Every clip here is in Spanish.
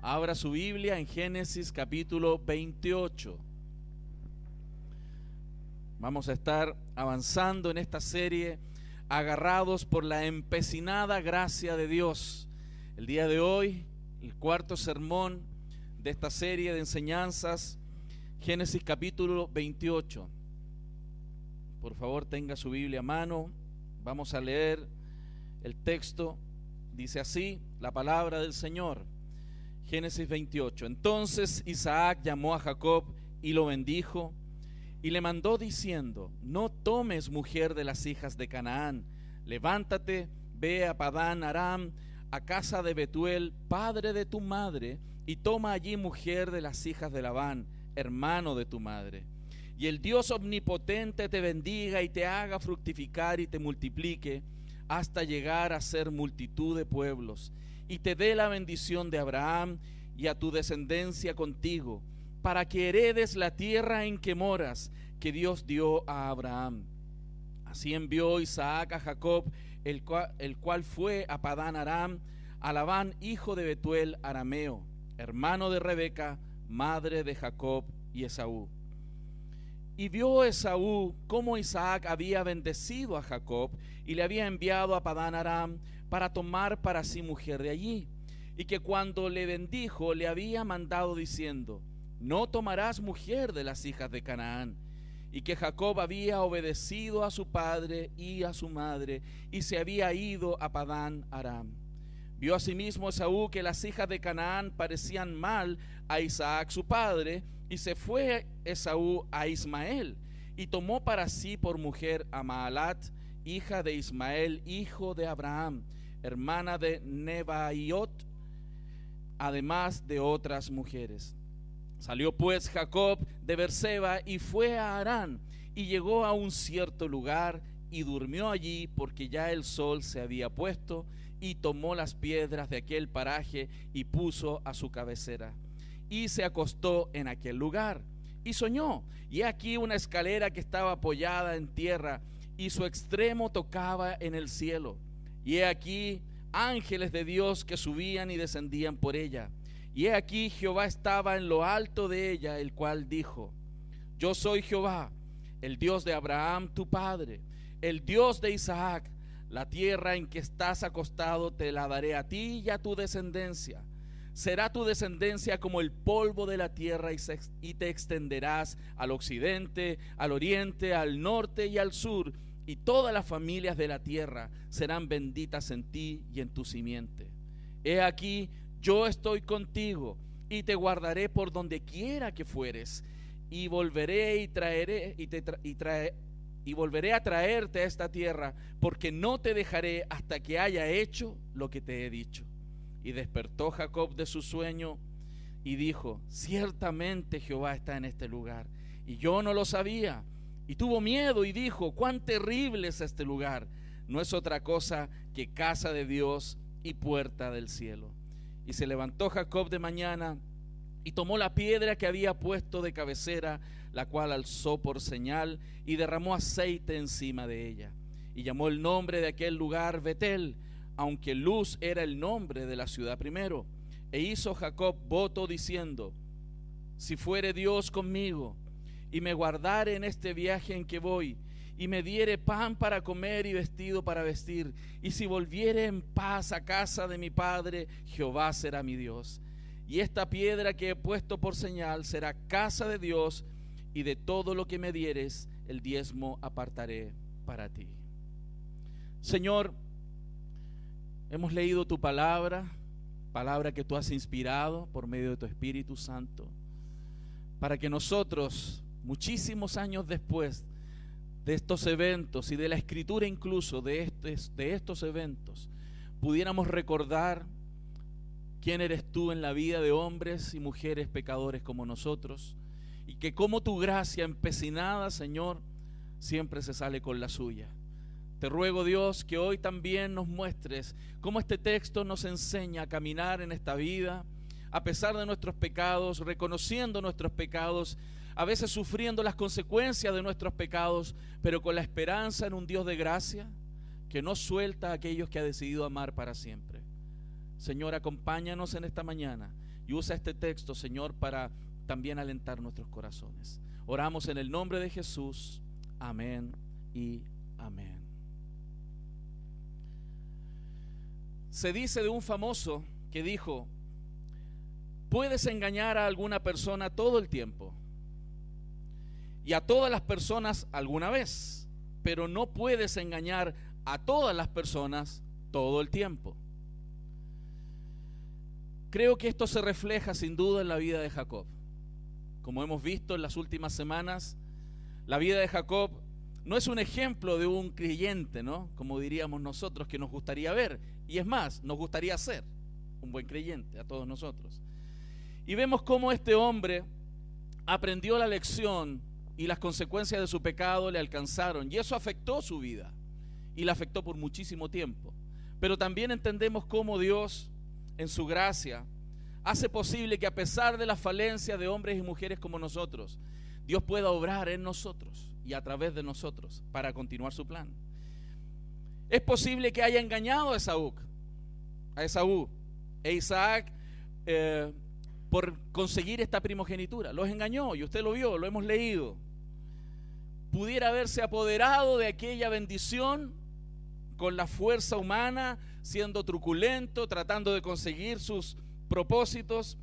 Abra su Biblia en Génesis capítulo 28. Vamos a estar avanzando en esta serie, agarrados por la empecinada gracia de Dios. El día de hoy, el cuarto sermón de esta serie de enseñanzas, Génesis capítulo 28. Por favor, tenga su Biblia a mano. Vamos a leer el texto. Dice así la palabra del Señor. Génesis 28. Entonces Isaac llamó a Jacob y lo bendijo y le mandó diciendo: no tomes mujer de las hijas de Canaán. Levántate, ve a Padán Aram, a casa de Betuel, padre de tu madre, y toma allí mujer de las hijas de Labán, hermano de tu madre. Y el Dios omnipotente te bendiga y te haga fructificar y te multiplique hasta llegar a ser multitud de pueblos, y te dé la bendición de Abraham y a tu descendencia contigo, para que heredes la tierra en que moras, que Dios dio a Abraham. Así envió Isaac a Jacob, el cual fue a Padán Aram, a Labán, hijo de Betuel arameo, hermano de Rebeca, madre de Jacob y Esaú. Y vio Esaú cómo Isaac había bendecido a Jacob y le había enviado a Padán Aram para tomar para sí mujer de allí, y que cuando le bendijo le había mandado diciendo: no tomarás mujer de las hijas de Canaán, y que Jacob había obedecido a su padre y a su madre y se había ido a Padán Aram. Vio asimismo Esaú que las hijas de Canaán parecían mal a Isaac su padre, y se fue Esaú a Ismael y tomó para sí por mujer a Maalat, hija de Ismael, hijo de Abraham, hermana de Nebaiot, además de otras mujeres. Salió pues Jacob de Berseba y fue a Harán, y llegó a un cierto lugar y durmió allí, porque ya el sol se había puesto, y tomó las piedras de aquel paraje y puso a su cabecera, y se acostó en aquel lugar y soñó, y aquí una escalera que estaba apoyada en tierra, y su extremo tocaba en el cielo, y he aquí ángeles de Dios que subían y descendían por ella. Y he aquí Jehová estaba en lo alto de ella, el cual dijo: yo soy Jehová, el Dios de Abraham tu padre, el Dios de Isaac. La tierra en que estás acostado te la daré a ti y a tu descendencia. Será tu descendencia como el polvo de la tierra, y te extenderás al occidente, al oriente, al norte y al sur, y todas las familias de la tierra serán benditas en ti y en tu simiente. He aquí, yo estoy contigo y te guardaré por donde quiera que fueres, y volveré y volveré a traerte a esta tierra, porque no te dejaré hasta que haya hecho lo que te he dicho. Y despertó Jacob de su sueño y dijo: ciertamente Jehová está en este lugar, y yo no lo sabía. Y tuvo miedo y dijo: cuán terrible es este lugar. No es otra cosa que casa de Dios y puerta del cielo. Y se levantó Jacob de mañana y tomó la piedra que había puesto de cabecera, la cual alzó por señal, y derramó aceite encima de ella. Y llamó el nombre de aquel lugar Betel, aunque Luz era el nombre de la ciudad primero. E hizo Jacob voto diciendo: si fuere Dios conmigo, y me guardare en este viaje en que voy, y me diere pan para comer y vestido para vestir, y si volviere en paz a casa de mi padre, Jehová será mi Dios. Y esta piedra que he puesto por señal será casa de Dios, y de todo lo que me dieres, el diezmo apartaré para ti. Señor, hemos leído tu palabra, palabra que tú has inspirado por medio de tu Espíritu Santo, para que nosotros, muchísimos años después de estos eventos y de la escritura incluso de estos eventos, pudiéramos recordar quién eres tú en la vida de hombres y mujeres pecadores como nosotros, y que como tu gracia empecinada, Señor, siempre se sale con la suya. Te ruego, Dios, que hoy también nos muestres cómo este texto nos enseña a caminar en esta vida, a pesar de nuestros pecados, reconociendo nuestros pecados, a veces sufriendo las consecuencias de nuestros pecados, pero con la esperanza en un Dios de gracia que no suelta a aquellos que ha decidido amar para siempre. Señor, acompáñanos en esta mañana y usa este texto, Señor, para también alentar nuestros corazones. Oramos en el nombre de Jesús. Amén y amén. Se dice de un famoso que dijo: puedes engañar a alguna persona todo el tiempo y a todas las personas alguna vez, pero no puedes engañar a todas las personas todo el tiempo. Creo que esto se refleja sin duda en la vida de Jacob. Como hemos visto en las últimas semanas, la vida de Jacob no es un ejemplo de un creyente, ¿no? Como diríamos nosotros, que nos gustaría ver. Y es más, nos gustaría ser un buen creyente a todos nosotros. Y vemos cómo este hombre aprendió la lección y las consecuencias de su pecado le alcanzaron. Y eso afectó su vida. Y la afectó por muchísimo tiempo. Pero también entendemos cómo Dios, en su gracia, hace posible que a pesar de las falencias de hombres y mujeres como nosotros, Dios pueda obrar en nosotros y a través de nosotros para continuar su plan. Es posible que haya engañado a Esaú e Isaac por conseguir esta primogenitura. Los engañó y usted lo vio, lo hemos leído. Pudiera haberse apoderado de aquella bendición con la fuerza humana, siendo truculento, tratando de conseguir sus propósitos.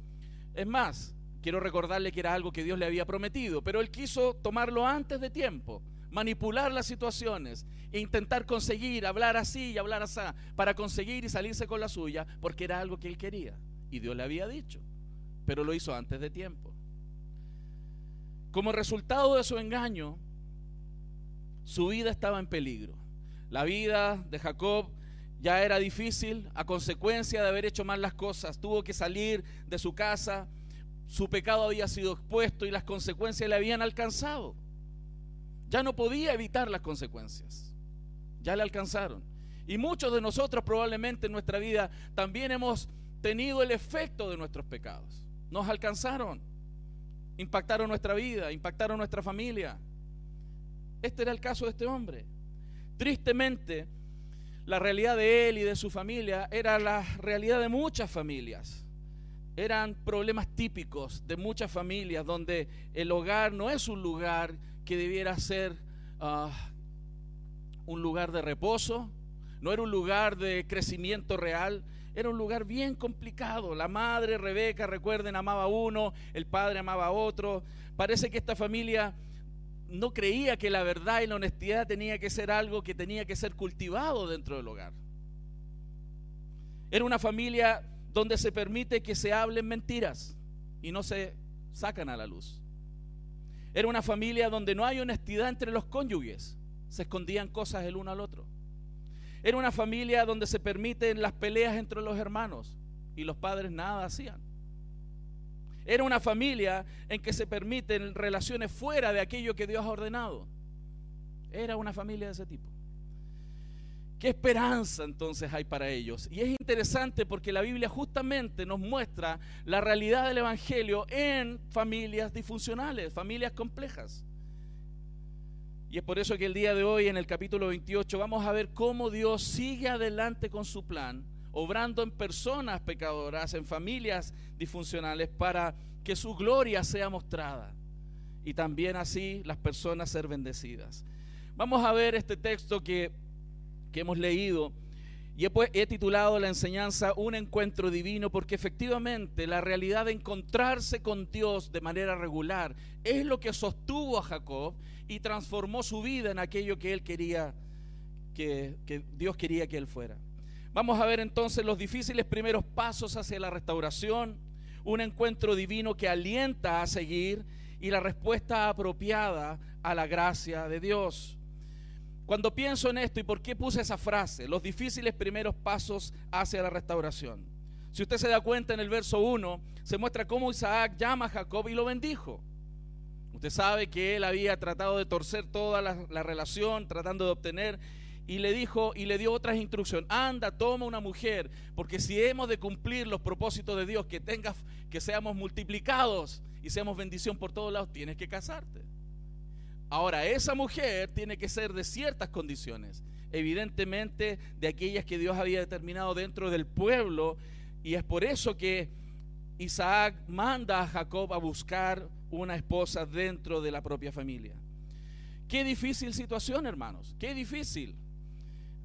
Es más, quiero recordarle que era algo que Dios le había prometido, pero él quiso tomarlo antes de tiempo, manipular las situaciones e intentar conseguir, hablar así y hablar así, para conseguir y salirse con la suya, porque era algo que él quería y Dios le había dicho, pero lo hizo antes de tiempo. Como resultado de su engaño, su vida estaba en peligro. La vida de Jacob ya era difícil a consecuencia de haber hecho mal las cosas. Tuvo que salir de su casa, su pecado había sido expuesto y las consecuencias le habían alcanzado. Ya no podía evitar las consecuencias, ya le alcanzaron. Y muchos de nosotros probablemente en nuestra vida también hemos tenido el efecto de nuestros pecados. Nos alcanzaron, impactaron nuestra vida, impactaron nuestra familia. Este era el caso de este hombre. Tristemente, la realidad de él y de su familia era la realidad de muchas familias. Eran problemas típicos de muchas familias donde el hogar no es un lugar que debiera ser un lugar de reposo, no era un lugar de crecimiento real, era un lugar bien complicado. La madre, Rebeca, recuerden, amaba a uno, el padre amaba a otro. Parece que esta familia no creía que la verdad y la honestidad tenía que ser algo que tenía que ser cultivado dentro del hogar. Era una familia donde se permite que se hablen mentiras y no se sacan a la luz. Era una familia donde no hay honestidad entre los cónyuges, se escondían cosas el uno al otro. Era una familia donde se permiten las peleas entre los hermanos y los padres nada hacían. Era una familia en que se permiten relaciones fuera de aquello que Dios ha ordenado. Era una familia de ese tipo. ¿Qué esperanza entonces hay para ellos? Y es interesante porque la Biblia justamente nos muestra la realidad del Evangelio en familias disfuncionales, familias complejas. Y es por eso que el día de hoy, en el capítulo 28, vamos a ver cómo Dios sigue adelante con su plan, obrando en personas pecadoras, en familias disfuncionales, para que su gloria sea mostrada y también así las personas ser bendecidas. Vamos a ver este texto que hemos leído y he titulado la enseñanza Un encuentro divino, porque efectivamente la realidad de encontrarse con Dios de manera regular es lo que sostuvo a Jacob y transformó su vida en aquello que él quería, que Dios quería que él fuera. Vamos a ver entonces los difíciles primeros pasos hacia la restauración, un encuentro divino que alienta a seguir y la respuesta apropiada a la gracia de Dios. Cuando pienso en esto, ¿y por qué puse esa frase? Los difíciles primeros pasos hacia la restauración. Si usted se da cuenta, en el verso 1 se muestra cómo Isaac llama a Jacob y lo bendijo. Usted sabe que él había tratado de torcer toda la relación, tratando de obtener, y le dijo y le dio otras instrucciones. Anda, toma una mujer, porque si hemos de cumplir los propósitos de Dios, que seamos multiplicados y seamos bendición por todos lados, tienes que casarte. Ahora, esa mujer tiene que ser de ciertas condiciones, evidentemente de aquellas que Dios había determinado dentro del pueblo Y es por eso que Isaac manda a Jacob a buscar una esposa dentro de la propia familia. Qué difícil situación, hermanos, qué difícil.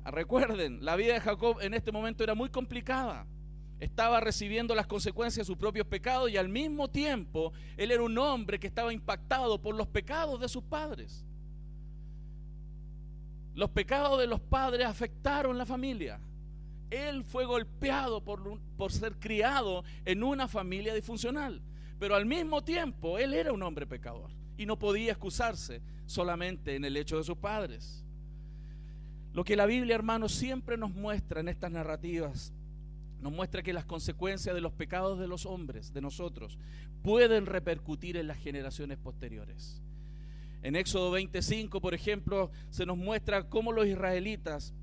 Recuerden, la vida de Jacob en este momento era muy complicada. Estaba recibiendo las consecuencias de sus propios pecados y al mismo tiempo él era un hombre que estaba impactado por los pecados de sus padres. Los pecados de los padres afectaron la familia. Él fue golpeado por ser criado en una familia disfuncional, pero al mismo tiempo él era un hombre pecador y no podía excusarse solamente en el hecho de sus padres. Lo que la Biblia, hermanos, siempre nos muestra en estas narrativas, nos muestra que las consecuencias de los pecados de los hombres, de nosotros, pueden repercutir en las generaciones posteriores. En Éxodo 25, por ejemplo, se nos muestra cómo los israelitas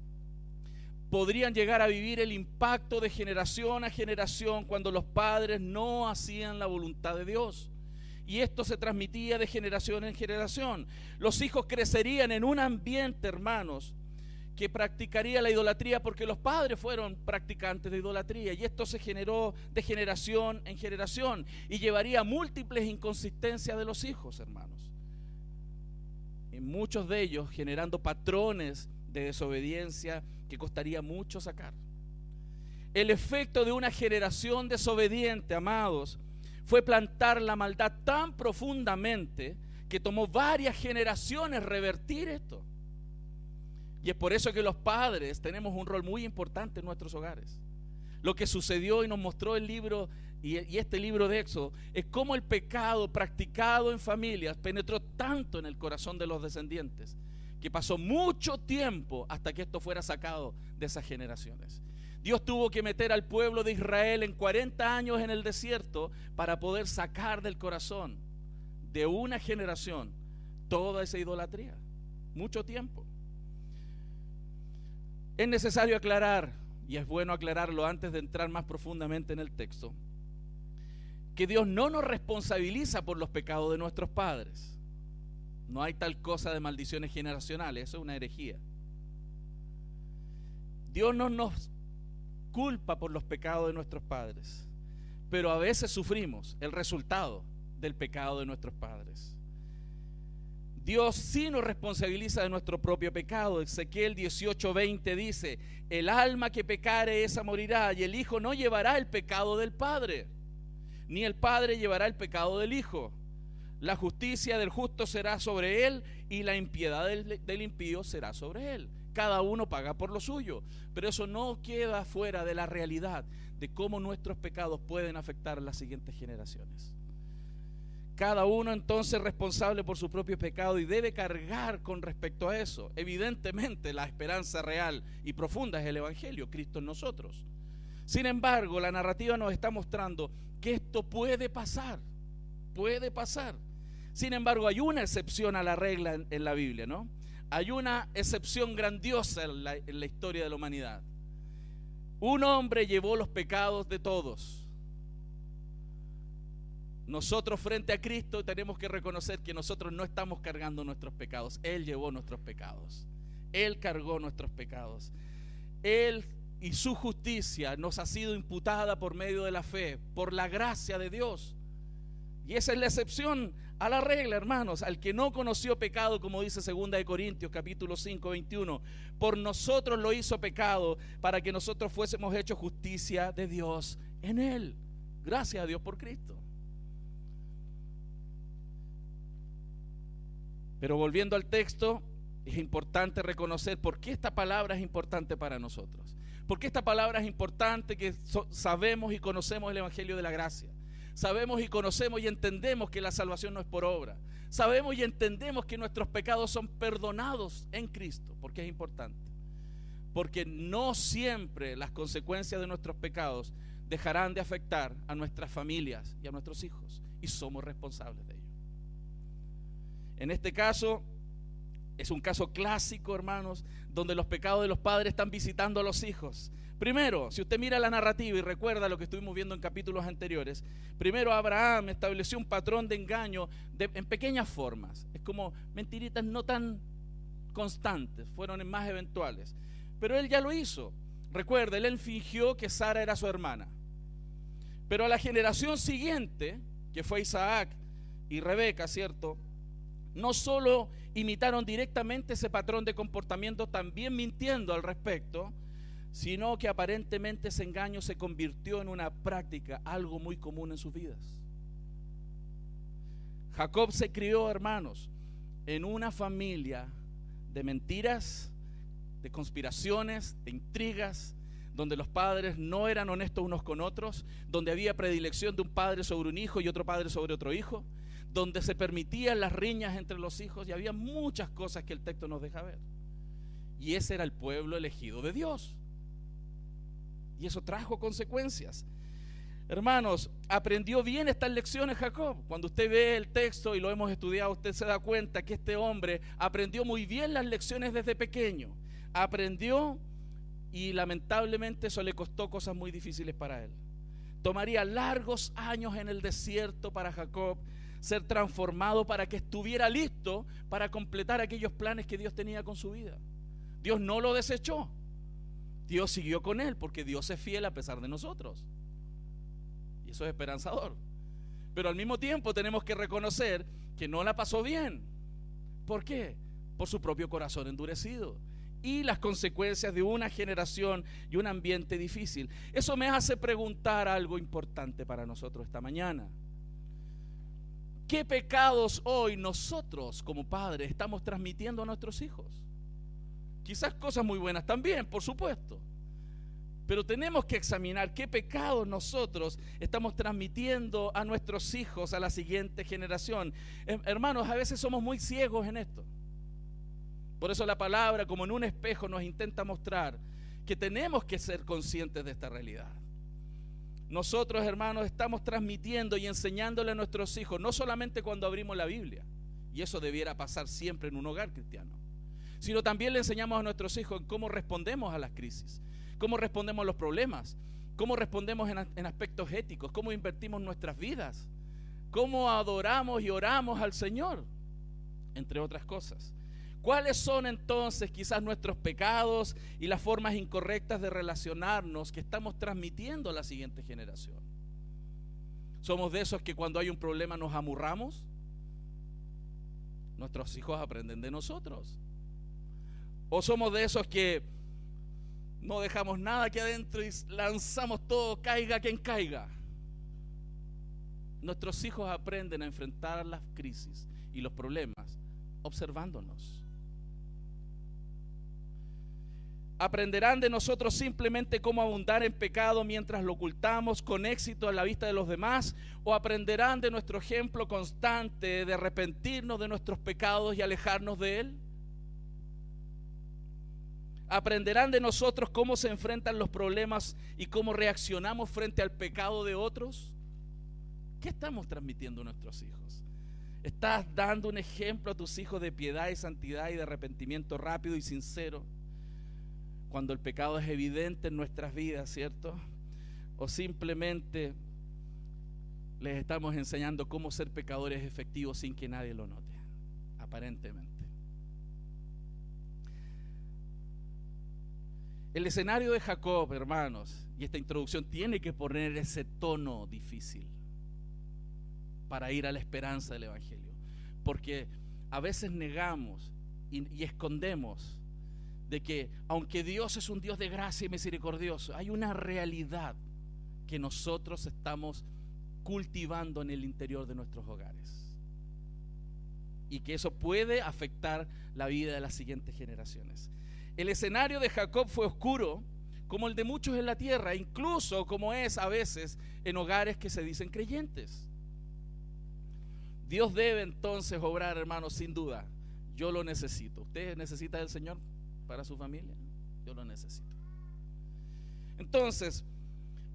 podrían llegar a vivir el impacto de generación a generación cuando los padres no hacían la voluntad de Dios. Y esto se transmitía de generación en generación. Los hijos crecerían en un ambiente, hermanos, que practicaría la idolatría porque los padres fueron practicantes de idolatría, y esto se generó de generación en generación y llevaría a múltiples inconsistencias de los hijos, hermanos. Y muchos de ellos generando patrones de desobediencia que costaría mucho sacar. El efecto de una generación desobediente, amados, fue plantar la maldad tan profundamente que tomó varias generaciones revertir esto. Y es por eso que los padres tenemos un rol muy importante en nuestros hogares. Lo que sucedió y nos mostró el libro y este libro de Éxodo es cómo el pecado practicado en familias penetró tanto en el corazón de los descendientes que pasó mucho tiempo hasta que esto fuera sacado de esas generaciones. Dios tuvo que meter al pueblo de Israel en 40 años en el desierto para poder sacar del corazón de una generación toda esa idolatría. Mucho tiempo. Es necesario aclarar, y es bueno aclararlo antes de entrar más profundamente en el texto, que Dios no nos responsabiliza por los pecados de nuestros padres. No hay tal cosa de maldiciones generacionales, eso es una herejía. Dios no nos culpa por los pecados de nuestros padres, pero a veces sufrimos el resultado del pecado de nuestros padres. Dios sí nos responsabiliza de nuestro propio pecado. Ezequiel 18:20 dice: el alma que pecare esa morirá, y el hijo no llevará el pecado del padre, ni el padre llevará el pecado del hijo. La justicia del justo será sobre él, y la impiedad del impío será sobre él. Cada uno paga por lo suyo, pero eso no queda fuera de la realidad de cómo nuestros pecados pueden afectar a las siguientes generaciones. Cada uno entonces es responsable por su propio pecado y debe cargar con respecto a eso. Evidentemente la esperanza real y profunda es el Evangelio, Cristo en nosotros. Sin embargo, la narrativa nos está mostrando que esto puede pasar, puede pasar. Sin embargo, hay una excepción a la regla en la Biblia, ¿no? Hay una excepción grandiosa en la historia de la humanidad. Un hombre llevó los pecados de todos. Nosotros frente a Cristo tenemos que reconocer que nosotros no estamos cargando nuestros pecados. Él llevó nuestros pecados. Él cargó nuestros pecados. Él y su justicia nos ha sido imputada por medio de la fe, por la gracia de Dios. Y esa es la excepción a la regla, hermanos. Al que no conoció pecado, como dice 2 Corintios capítulo 5, 21, por nosotros lo hizo pecado para que nosotros fuésemos hechos justicia de Dios en Él. Gracias a Dios por Cristo. Pero volviendo al texto, es importante reconocer por qué esta palabra es importante para nosotros. ¿Por qué esta palabra es importante? Que sabemos y conocemos el Evangelio de la gracia. Sabemos y conocemos y entendemos que la salvación no es por obra. Sabemos y entendemos que nuestros pecados son perdonados en Cristo. ¿Por qué es importante? Porque no siempre las consecuencias de nuestros pecados dejarán de afectar a nuestras familias y a nuestros hijos. Y somos responsables de ello. En este caso, es un caso clásico, hermanos, donde los pecados de los padres están visitando a los hijos. Primero, si usted mira la narrativa y recuerda lo que estuvimos viendo en capítulos anteriores, primero Abraham estableció un patrón de engaño en pequeñas formas. Es como mentiritas no tan constantes, fueron en más eventuales. Pero él ya lo hizo. Recuerda, él fingió que Sara era su hermana. Pero a la generación siguiente, que fue Isaac y Rebeca, ¿cierto?, no solo imitaron directamente ese patrón de comportamiento, también mintiendo al respecto, sino que aparentemente ese engaño se convirtió en una práctica, algo muy común en sus vidas. Jacob se crió, hermanos, en una familia de mentiras, de conspiraciones, de intrigas, donde los padres no eran honestos unos con otros, donde había predilección de un padre sobre un hijo y otro padre sobre otro hijo, donde se permitían las riñas entre los hijos, y había muchas cosas que el texto nos deja ver. Y ese era el pueblo elegido de Dios. Y eso trajo consecuencias. Hermanos, aprendió bien estas lecciones Jacob. Cuando usted ve el texto y lo hemos estudiado, usted se da cuenta que este hombre aprendió muy bien las lecciones desde pequeño. Aprendió, y lamentablemente eso le costó cosas muy difíciles para él. Tomaría largos años en el desierto para Jacob ser transformado para que estuviera listo para completar aquellos planes que Dios tenía con su vida. Dios no lo desechó. Dios siguió con él, porque Dios es fiel a pesar de nosotros. Y eso es esperanzador. Pero al mismo tiempo tenemos que reconocer que no la pasó bien. ¿Por qué? Por su propio corazón endurecido y las consecuencias de una generación y un ambiente difícil. Eso me hace preguntar algo importante para nosotros esta mañana. ¿Qué pecados hoy nosotros como padres estamos transmitiendo a nuestros hijos? Quizás cosas muy buenas también, por supuesto. Pero tenemos que examinar qué pecados nosotros estamos transmitiendo a nuestros hijos, a la siguiente generación. Hermanos, a veces somos muy ciegos en esto. Por eso la palabra, como en un espejo, nos intenta mostrar que tenemos que ser conscientes de esta realidad. Nosotros, hermanos, estamos transmitiendo y enseñándole a nuestros hijos, no solamente cuando abrimos la Biblia, y eso debiera pasar siempre en un hogar cristiano, sino también le enseñamos a nuestros hijos cómo respondemos a las crisis, cómo respondemos a los problemas, cómo respondemos en aspectos éticos, cómo invertimos nuestras vidas, cómo adoramos y oramos al Señor, entre otras cosas. ¿Cuáles son entonces quizás nuestros pecados y las formas incorrectas de relacionarnos que estamos transmitiendo a la siguiente generación? ¿Somos de esos que cuando hay un problema nos amurramos? Nuestros hijos aprenden de nosotros. ¿O somos de esos que no dejamos nada aquí adentro y lanzamos todo, caiga quien caiga? Nuestros hijos aprenden a enfrentar las crisis y los problemas observándonos. ¿Aprenderán de nosotros simplemente cómo abundar en pecado mientras lo ocultamos con éxito a la vista de los demás? ¿O aprenderán de nuestro ejemplo constante de arrepentirnos de nuestros pecados y alejarnos de Él? ¿Aprenderán de nosotros cómo se enfrentan los problemas y cómo reaccionamos frente al pecado de otros? ¿Qué estamos transmitiendo a nuestros hijos? ¿Estás dando un ejemplo a tus hijos de piedad y santidad y de arrepentimiento rápido y sincero cuando el pecado es evidente en nuestras vidas, cierto? ¿O simplemente les estamos enseñando cómo ser pecadores efectivos sin que nadie lo note, aparentemente? El escenario de Jacob, hermanos, y esta introducción tiene que poner ese tono difícil para ir a la esperanza del Evangelio, porque a veces negamos y escondemos de que aunque Dios es un Dios de gracia y misericordioso, hay una realidad que nosotros estamos cultivando en el interior de nuestros hogares y que eso puede afectar la vida de las siguientes generaciones. El escenario de Jacob fue oscuro como el de muchos en la tierra, incluso como es a veces en hogares que se dicen creyentes. Dios debe entonces obrar, hermanos, sin duda. Yo lo necesito. ¿Usted necesita del Señor para su familia? Yo lo necesito. Entonces,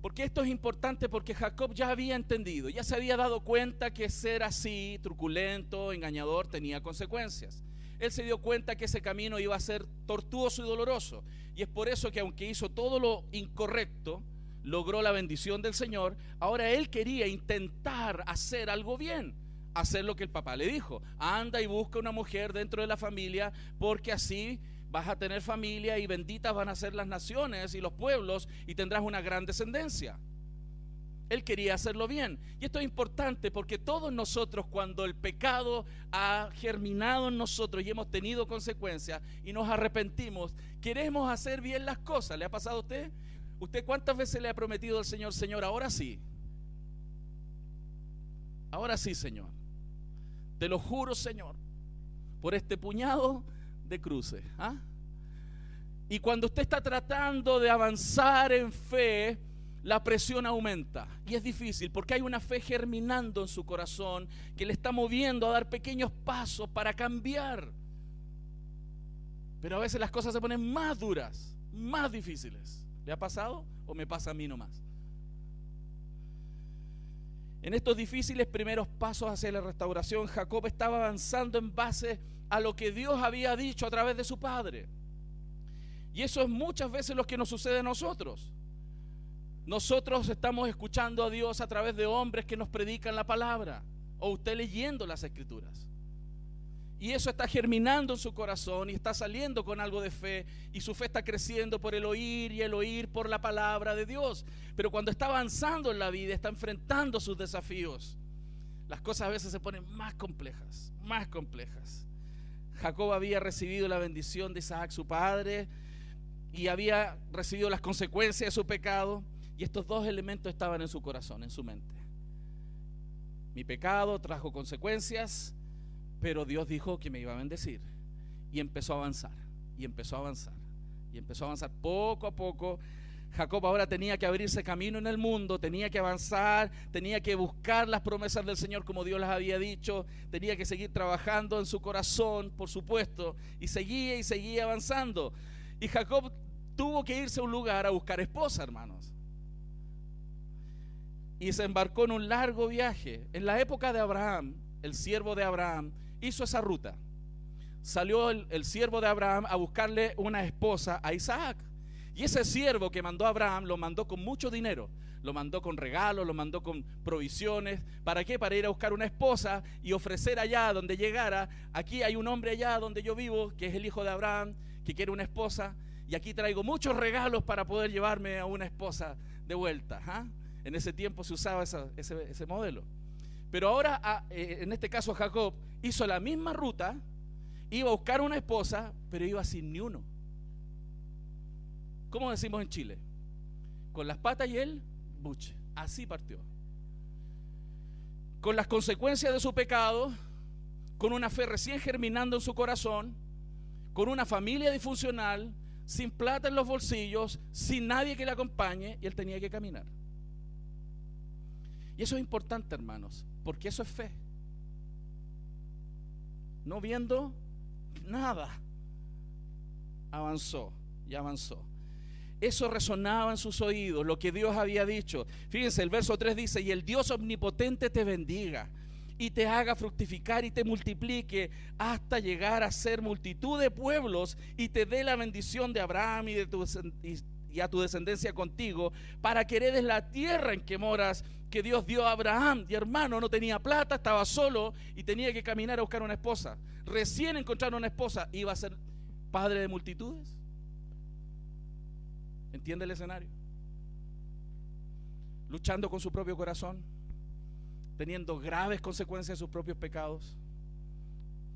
¿por qué esto es importante? Porque Jacob ya había entendido, ya se había dado cuenta que ser así, truculento, engañador, tenía consecuencias. Él se dio cuenta que ese camino iba a ser tortuoso y doloroso, y es por eso que aunque hizo todo lo incorrecto, logró la bendición del Señor. Ahora él quería intentar hacer algo bien, hacer lo que el papá le dijo: anda y busca una mujer dentro de la familia, porque así vas a tener familia y benditas van a ser las naciones y los pueblos y tendrás una gran descendencia. Él quería hacerlo bien. Y esto es importante porque todos nosotros, cuando el pecado ha germinado en nosotros y hemos tenido consecuencias y nos arrepentimos, queremos hacer bien las cosas. ¿Le ha pasado a usted? ¿Usted cuántas veces le ha prometido al Señor, Señor, ahora sí? Ahora sí, Señor. Te lo juro, Señor, por este puñado de cruces. ¿Ah? Y cuando usted está tratando de avanzar en fe, la presión aumenta y es difícil porque hay una fe germinando en su corazón que le está moviendo a dar pequeños pasos para cambiar. Pero a veces las cosas se ponen más duras, más difíciles. ¿Le ha pasado o me pasa a mí nomás? En estos difíciles primeros pasos hacia la restauración, Jacob estaba avanzando en base a lo que Dios había dicho a través de su padre. Y eso es muchas veces lo que nos sucede a nosotros. Nosotros estamos escuchando a Dios a través de hombres que nos predican la palabra, o usted leyendo las escrituras. Y eso está germinando en su corazón y está saliendo con algo de fe, y su fe está creciendo por el oír y el oír por la palabra de Dios. Pero cuando está avanzando en la vida, está enfrentando sus desafíos, las cosas a veces se ponen más complejas, más complejas. Jacob había recibido la bendición de Isaac, su padre, y había recibido las consecuencias de su pecado. Y estos dos elementos estaban en su corazón, en su mente. Mi pecado trajo consecuencias, pero Dios dijo que me iba a bendecir. Y empezó a avanzar, y empezó a avanzar, y empezó a avanzar. Poco a poco, Jacob ahora tenía que abrirse camino en el mundo, tenía que avanzar, tenía que buscar las promesas del Señor como Dios las había dicho, tenía que seguir trabajando en su corazón, por supuesto, y seguía avanzando. Y Jacob tuvo que irse a un lugar a buscar esposa, hermanos. Y se embarcó en un largo viaje. En la época de Abraham, el siervo de Abraham hizo esa ruta. Salió el siervo de Abraham a buscarle una esposa a Isaac. Y ese siervo que mandó a Abraham lo mandó con mucho dinero. Lo mandó con regalos, lo mandó con provisiones. ¿Para qué? Para ir a buscar una esposa y ofrecer allá donde llegara. Aquí hay un hombre allá donde yo vivo, que es el hijo de Abraham, que quiere una esposa. Y aquí traigo muchos regalos para poder llevarme a una esposa de vuelta. ¿Ah? En ese tiempo se usaba ese modelo. Pero ahora, en este caso, Jacob hizo la misma ruta, iba a buscar una esposa, pero iba sin ni uno. ¿Cómo decimos en Chile? Con las patas y el buche. Así partió. Con las consecuencias de su pecado, con una fe recién germinando en su corazón, con una familia disfuncional, sin plata en los bolsillos, sin nadie que le acompañe, y él tenía que caminar. Y eso es importante, hermanos, porque eso es fe. No viendo nada, avanzó y avanzó. Eso resonaba en sus oídos, lo que Dios había dicho. Fíjense, el verso 3 dice: y el Dios omnipotente te bendiga y te haga fructificar y te multiplique hasta llegar a ser multitud de pueblos, y te dé la bendición de Abraham y a tu descendencia contigo, para que heredes la tierra en que moras, que Dios dio a Abraham. Y hermano, no tenía plata, estaba solo y tenía que caminar a buscar una esposa. Recién encontraron una esposa, iba a ser padre de multitudes. ¿Entiende el escenario? Luchando con su propio corazón, teniendo graves consecuencias de sus propios pecados,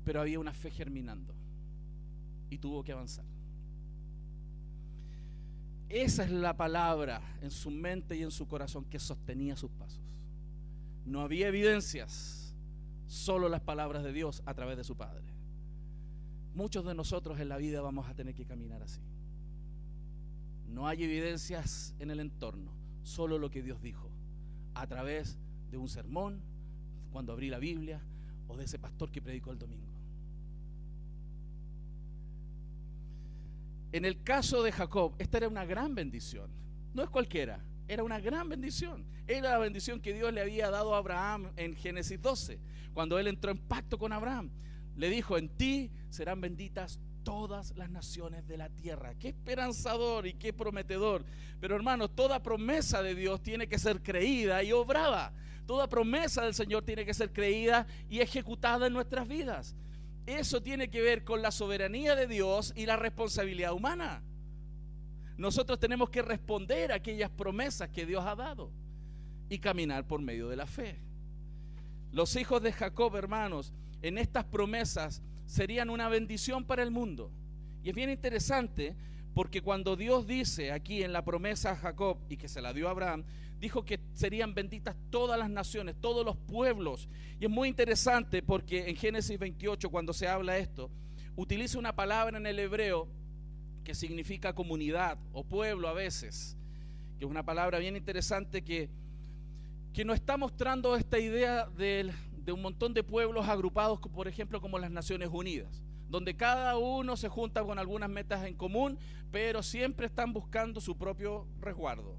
pero había una fe germinando y tuvo que avanzar. Esa es la palabra en su mente y en su corazón que sostenía sus pasos. No había evidencias, solo las palabras de Dios a través de su Padre. Muchos de nosotros en la vida vamos a tener que caminar así. No hay evidencias en el entorno, solo lo que Dios dijo a través de un sermón, cuando abrí la Biblia, o de ese pastor que predicó el domingo. En el caso de Jacob, esta era una gran bendición. No es cualquiera, era una gran bendición. Era la bendición que Dios le había dado a Abraham en Génesis 12, cuando él entró en pacto con Abraham. Le dijo: en ti serán benditas todas las naciones de la tierra. Qué esperanzador y qué prometedor. Pero hermanos, toda promesa de Dios tiene que ser creída y obrada. Toda promesa del Señor tiene que ser creída y ejecutada en nuestras vidas. Eso tiene que ver con la soberanía de Dios y la responsabilidad humana. Nosotros tenemos que responder a aquellas promesas que Dios ha dado. y caminar por medio de la fe. Los hijos de Jacob, hermanos, en estas promesas serían una bendición para el mundo. Y es bien interesante porque cuando Dios dice aquí en la promesa a Jacob y que se la dio a Abraham, dijo que serían benditas todas las naciones, todos los pueblos. Y es muy interesante porque en Génesis 28, cuando se habla esto, utiliza una palabra en el hebreo que significa comunidad o pueblo a veces, que es una palabra bien interesante que nos está mostrando esta idea de un montón de pueblos agrupados, por ejemplo, como las Naciones Unidas, donde cada uno se junta con algunas metas en común, pero siempre están buscando su propio resguardo.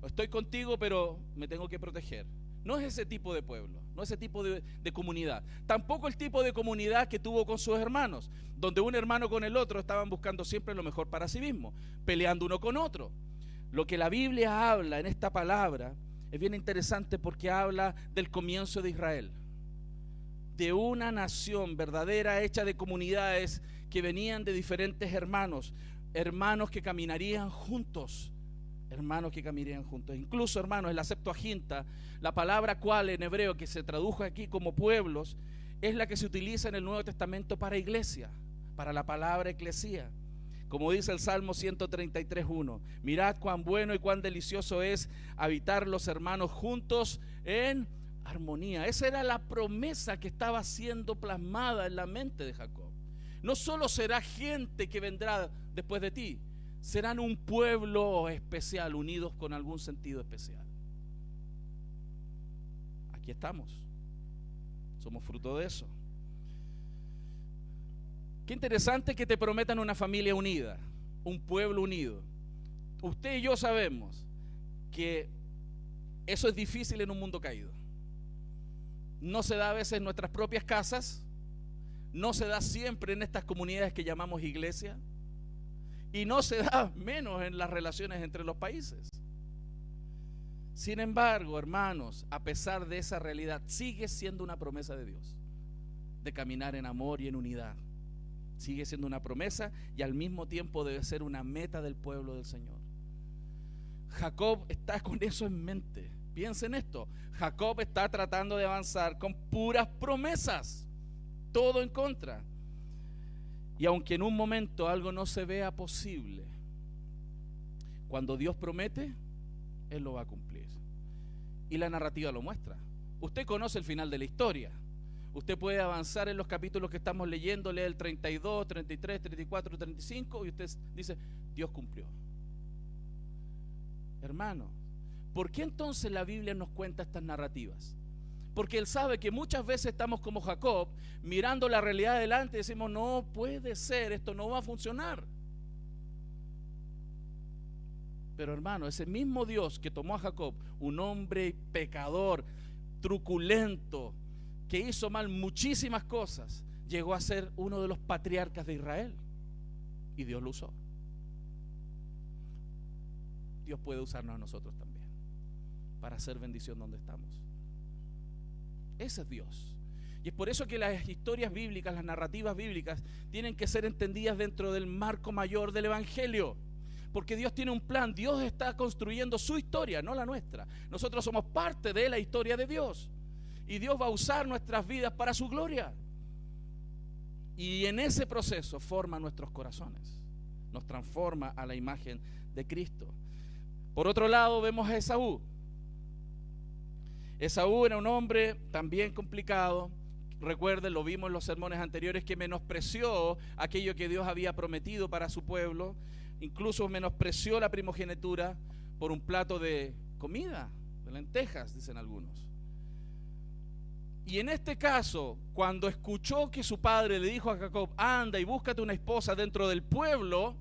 Estoy contigo, pero me tengo que proteger. No es ese tipo de pueblo, no es ese tipo de comunidad. Tampoco el tipo de comunidad que tuvo con sus hermanos, donde un hermano con el otro estaban buscando siempre lo mejor para sí mismo, peleando uno con otro. Lo que la Biblia habla en esta palabra es bien interesante porque habla del comienzo de Israel, de una nación verdadera hecha de comunidades que venían de diferentes hermanos que caminarían juntos. Hermanos que caminarían juntos. Incluso, hermanos, en la Septuaginta, la palabra cual en hebreo que se tradujo aquí como pueblos, es la que se utiliza en el Nuevo Testamento para iglesia, para la palabra eclesía. Como dice el Salmo 133:1, mirad cuán bueno y cuán delicioso es habitar los hermanos juntos en armonía. Esa era la promesa que estaba siendo plasmada en la mente de Jacob. No solo será gente que vendrá después de ti, serán un pueblo especial, unidos con algún sentido especial. Aquí estamos, somos fruto de eso. Qué interesante que te prometan una familia unida, un pueblo unido. Usted y yo sabemos que eso es difícil en un mundo caído. No se da a veces en nuestras propias casas, no se da siempre en estas comunidades que llamamos iglesia, y no se da menos en las relaciones entre los países. Sin embargo, hermanos, a pesar de esa realidad, sigue siendo una promesa de Dios, de caminar en amor y en unidad. Sigue siendo una promesa y al mismo tiempo debe ser una meta del pueblo del Señor. Jacob está con eso en mente. Piensen esto, Jacob está tratando de avanzar con puras promesas, todo en contra. Y aunque en un momento algo no se vea posible, cuando Dios promete, Él lo va a cumplir. Y la narrativa lo muestra. Usted conoce el final de la historia. Usted puede avanzar en los capítulos que estamos leyendo, lee el 32, 33, 34, 35 y usted dice, Dios cumplió. Hermano, ¿por qué entonces la Biblia nos cuenta estas narrativas? Porque Él sabe que muchas veces estamos como Jacob, mirando la realidad adelante y decimos, no puede ser, esto no va a funcionar. Pero hermano, ese mismo Dios que tomó a Jacob, un hombre pecador, truculento, que hizo mal muchísimas cosas, llegó a ser uno de los patriarcas de Israel. Y Dios lo usó. Dios puede usarnos a nosotros también para hacer bendición donde estamos. Ese es Dios. Y es por eso que las historias bíblicas, las narrativas bíblicas, tienen que ser entendidas dentro del marco mayor del Evangelio. Porque Dios tiene un plan, Dios está construyendo su historia, no la nuestra. Nosotros somos parte de la historia de Dios. Y Dios va a usar nuestras vidas para su gloria. Y en ese proceso forma nuestros corazones. Nos transforma a la imagen de Cristo. Por otro lado vemos a Esaú. Esaú era un hombre también complicado. Recuerden, lo vimos en los sermones anteriores, que menospreció aquello que Dios había prometido para su pueblo. Incluso menospreció la primogenitura por un plato de comida, de lentejas, dicen algunos. Y en este caso, cuando escuchó que su padre le dijo a Jacob, anda y búscate una esposa dentro del pueblo,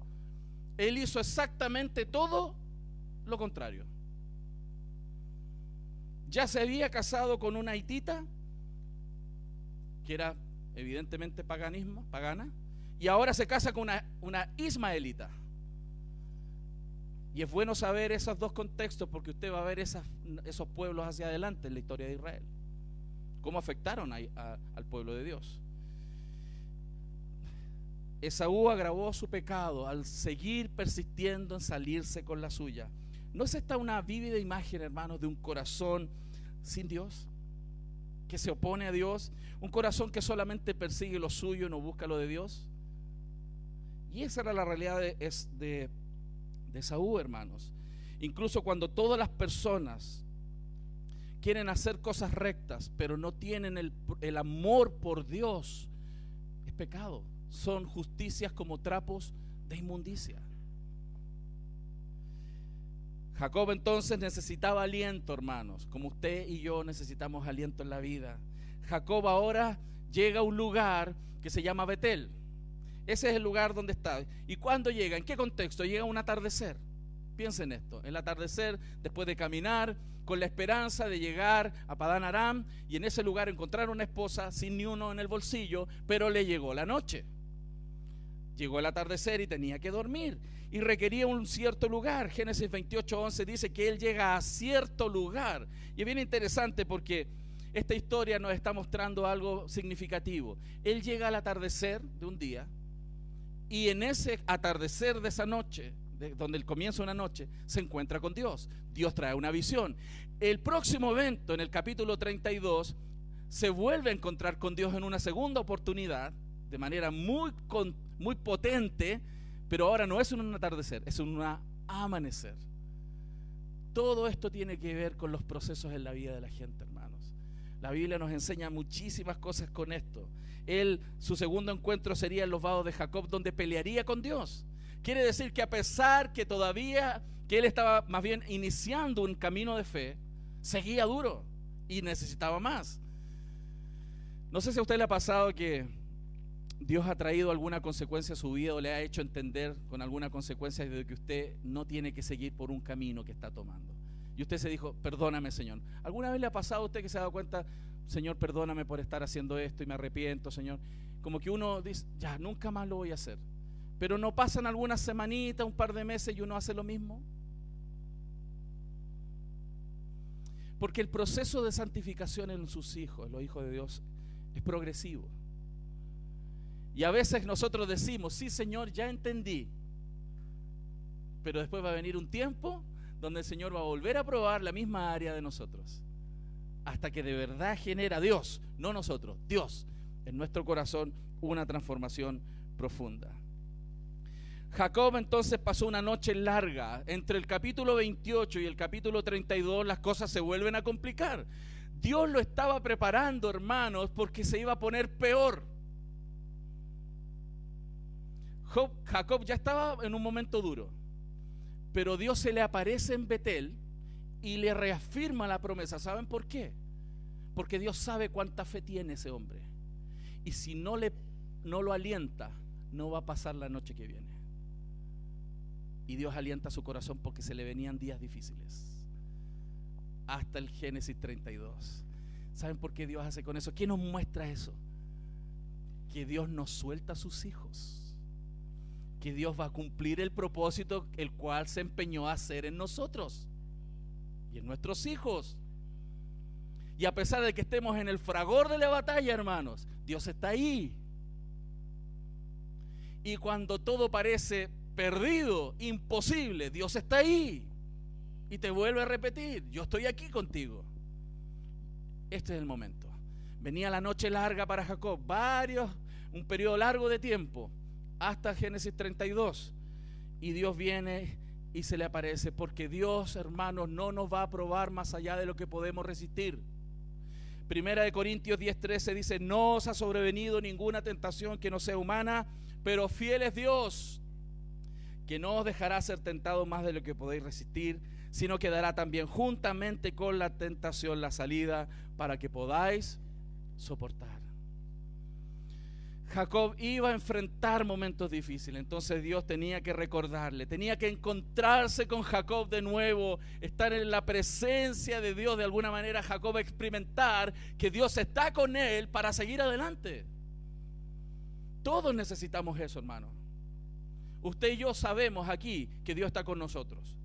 él hizo exactamente todo lo contrario. Ya se había casado con una hitita, que era evidentemente pagana, y ahora se casa con una ismaelita. Y es bueno saber esos dos contextos porque usted va a ver esos pueblos hacia adelante en la historia de Israel. Cómo afectaron al pueblo de Dios. Esaú agravó su pecado al seguir persistiendo en salirse con la suya. ¿No es esta una vívida imagen, hermanos, de un corazón sin Dios? Que se opone a Dios, un corazón que solamente persigue lo suyo y no busca lo de Dios. Y esa era la realidad de Esaú, hermanos. Incluso cuando todas las personas quieren hacer cosas rectas, pero no tienen el amor por Dios, es pecado. Son justicias como trapos de inmundicia. Jacob entonces necesitaba aliento, hermanos, como usted y yo necesitamos aliento en la vida. Jacob ahora llega a un lugar que se llama Betel. Ese es el lugar donde está. ¿Y cuándo llega? ¿En qué contexto? Llega un atardecer. Piensen esto, el atardecer, después de caminar con la esperanza de llegar a Padán Aram y en ese lugar encontrar una esposa sin ni uno en el bolsillo, pero le llegó la noche. Llegó el atardecer y tenía que dormir y requería un cierto lugar. Génesis 28:11 dice que él llega a cierto lugar. Y es bien interesante porque esta historia nos está mostrando algo significativo. Él llega al atardecer de un día y en ese atardecer de esa noche, donde el comienzo de una noche, se encuentra con Dios. Dios trae una visión. El próximo evento, en el capítulo 32, se vuelve a encontrar con Dios en una segunda oportunidad, de manera muy potente, pero ahora no es un atardecer, es un amanecer. Todo esto tiene que ver con los procesos en la vida de la gente, hermanos. La Biblia nos enseña muchísimas cosas con esto. Su segundo encuentro sería en los vados de Jacob, donde pelearía con Dios. Quiere decir que a pesar que todavía que él estaba más bien iniciando un camino de fe, seguía duro y necesitaba más. No sé si a usted le ha pasado que Dios ha traído alguna consecuencia a su vida o le ha hecho entender con alguna consecuencia de que usted no tiene que seguir por un camino que está tomando. Y usted se dijo, perdóname, Señor. ¿Alguna vez le ha pasado a usted que se ha dado cuenta, Señor, perdóname por estar haciendo esto y me arrepiento, Señor? Como que uno dice, ya, nunca más lo voy a hacer. Pero no pasan algunas semanitas, un par de meses y uno hace lo mismo. Porque el proceso de santificación en sus hijos, los hijos de Dios, es progresivo. Y a veces nosotros decimos, sí, Señor, ya entendí. Pero después va a venir un tiempo donde el Señor va a volver a probar la misma área de nosotros. Hasta que de verdad genera Dios, no nosotros, Dios, en nuestro corazón una transformación profunda. Jacob entonces pasó una noche larga. Entre el capítulo 28 y el capítulo 32 las cosas se vuelven a complicar. Dios lo estaba preparando, hermanos, porque se iba a poner peor. Jacob ya estaba en un momento duro, pero Dios se le aparece en Betel y le reafirma la promesa. ¿Saben por qué? Porque Dios sabe cuánta fe tiene ese hombre. Y si no lo alienta, no va a pasar la noche que viene. Y Dios alienta su corazón porque se le venían días difíciles. Hasta el Génesis 32. ¿Saben por qué Dios hace con eso? ¿Qué nos muestra eso? Que Dios nos suelta a sus hijos. Que Dios va a cumplir el propósito el cual se empeñó a hacer en nosotros y en nuestros hijos. Y a pesar de que estemos en el fragor de la batalla, hermanos, Dios está ahí. Y cuando todo parece perdido, imposible, Dios está ahí y te vuelve a repetir, yo estoy aquí contigo. Este es el momento. Venía la noche larga para Jacob, un periodo largo de tiempo, hasta Génesis 32, y Dios viene y se le aparece, porque Dios, hermanos, no nos va a probar más allá de lo que podemos resistir. Primera de Corintios 10:13 dice, no os ha sobrevenido ninguna tentación que no sea humana, pero fiel es Dios, que no os dejará ser tentado más de lo que podéis resistir, sino que dará también juntamente con la tentación la salida para que podáis soportar. Jacob iba a enfrentar momentos difíciles, entonces Dios tenía que recordarle, tenía que encontrarse con Jacob de nuevo, estar en la presencia de Dios, de alguna manera Jacob experimentar que Dios está con él para seguir adelante. Todos necesitamos eso, hermano. Usted y yo sabemos aquí que Dios está con nosotros.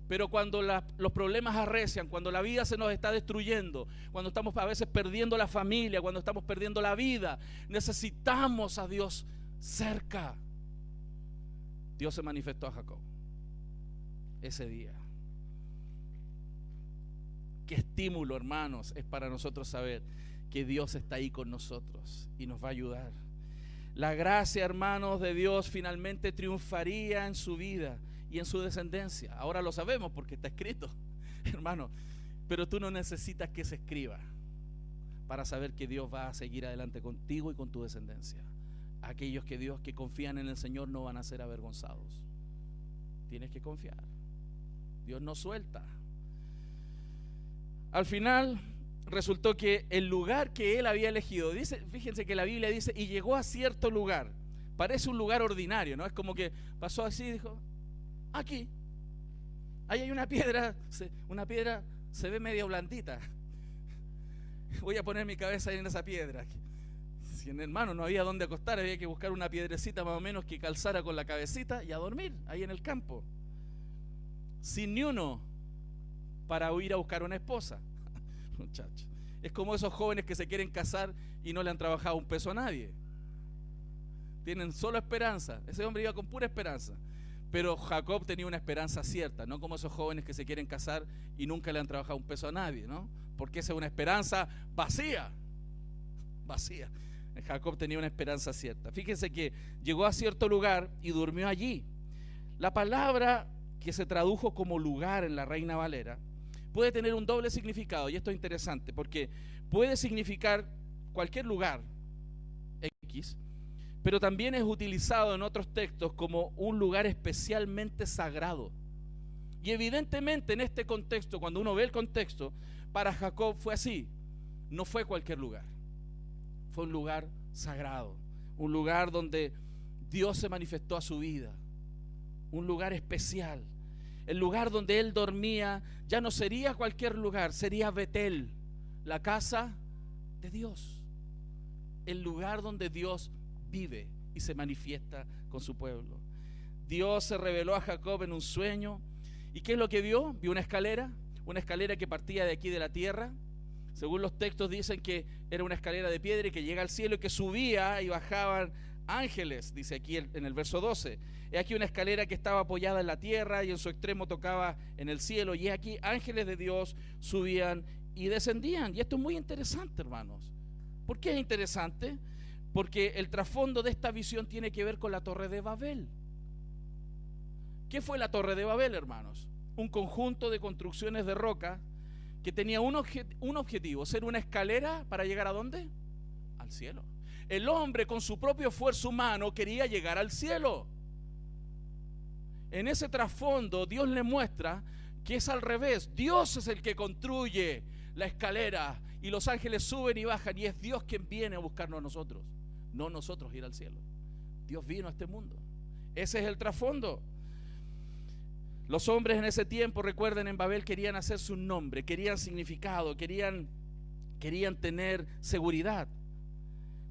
Pero cuando los problemas arrecian, cuando la vida se nos está destruyendo, cuando estamos a veces perdiendo la familia, cuando estamos perdiendo la vida, necesitamos a Dios cerca. Dios se manifestó a Jacob ese día. qué estímulo, hermanos, es para nosotros saber que Dios está ahí con nosotros y nos va a ayudar. La gracia, hermanos, de Dios finalmente triunfaría en su vida y en su descendencia. Ahora lo sabemos porque está escrito, hermano, pero tú no necesitas que se escriba para saber que Dios va a seguir adelante contigo y con tu descendencia. Aquellos que confían en el Señor no van a ser avergonzados. Tienes que confiar. Dios no suelta. Al final resultó que el lugar que él había elegido, dice, fíjense que la Biblia dice, y llegó a cierto lugar. Parece un lugar ordinario, ¿no? Es como que pasó así y dijo, aquí, ahí hay una piedra se ve medio blandita. Voy a poner mi cabeza en esa piedra. Si en hermano no había dónde acostar, había que buscar una piedrecita más o menos que calzara con la cabecita y a dormir ahí en el campo. Sin ni uno para ir a buscar una esposa. Muchachos, es como esos jóvenes que se quieren casar y no le han trabajado un peso a nadie. Tienen solo esperanza. Ese hombre iba con pura esperanza. Pero Jacob tenía una esperanza cierta, no como esos jóvenes que se quieren casar y nunca le han trabajado un peso a nadie, ¿no? Porque esa es una esperanza vacía. Vacía. Jacob tenía una esperanza cierta. Fíjense que llegó a cierto lugar y durmió allí. La palabra que se tradujo como lugar en la Reina Valera puede tener un doble significado, y esto es interesante porque puede significar cualquier lugar X, pero también es utilizado en otros textos como un lugar especialmente sagrado. Y evidentemente en este contexto, cuando uno ve el contexto, para Jacob fue así. No fue cualquier lugar, fue un lugar sagrado, un lugar donde Dios se manifestó a su vida, un lugar especial. El lugar donde él dormía ya no sería cualquier lugar, sería Betel, la casa de Dios, el lugar donde Dios vive y se manifiesta con su pueblo. Dios se reveló a Jacob en un sueño. ¿Y qué es lo que vio? Vio una escalera que partía de aquí de la tierra. Según los textos dicen que era una escalera de piedra y que llega al cielo y que subía y bajaban ángeles, dice aquí en el verso 12. He aquí una escalera que estaba apoyada en la tierra y en su extremo tocaba en el cielo, y aquí ángeles de Dios subían y descendían. Y esto es muy interesante, hermanos. ¿Por qué es interesante? Porque el trasfondo de esta visión tiene que ver con la Torre de Babel. ¿Qué fue la Torre de Babel, hermanos? Un conjunto de construcciones de roca que tenía un objetivo, ser una escalera para llegar ¿a dónde? Al cielo. El hombre con su propio esfuerzo humano quería llegar al cielo. En ese trasfondo Dios le muestra que es al revés. Dios es el que construye la escalera y los ángeles suben y bajan, y es Dios quien viene a buscarnos a nosotros, no nosotros ir al cielo. Dios vino a este mundo. Ese es el trasfondo. Los hombres en ese tiempo, recuerden, en Babel querían hacerse un nombre, querían significado, querían tener seguridad.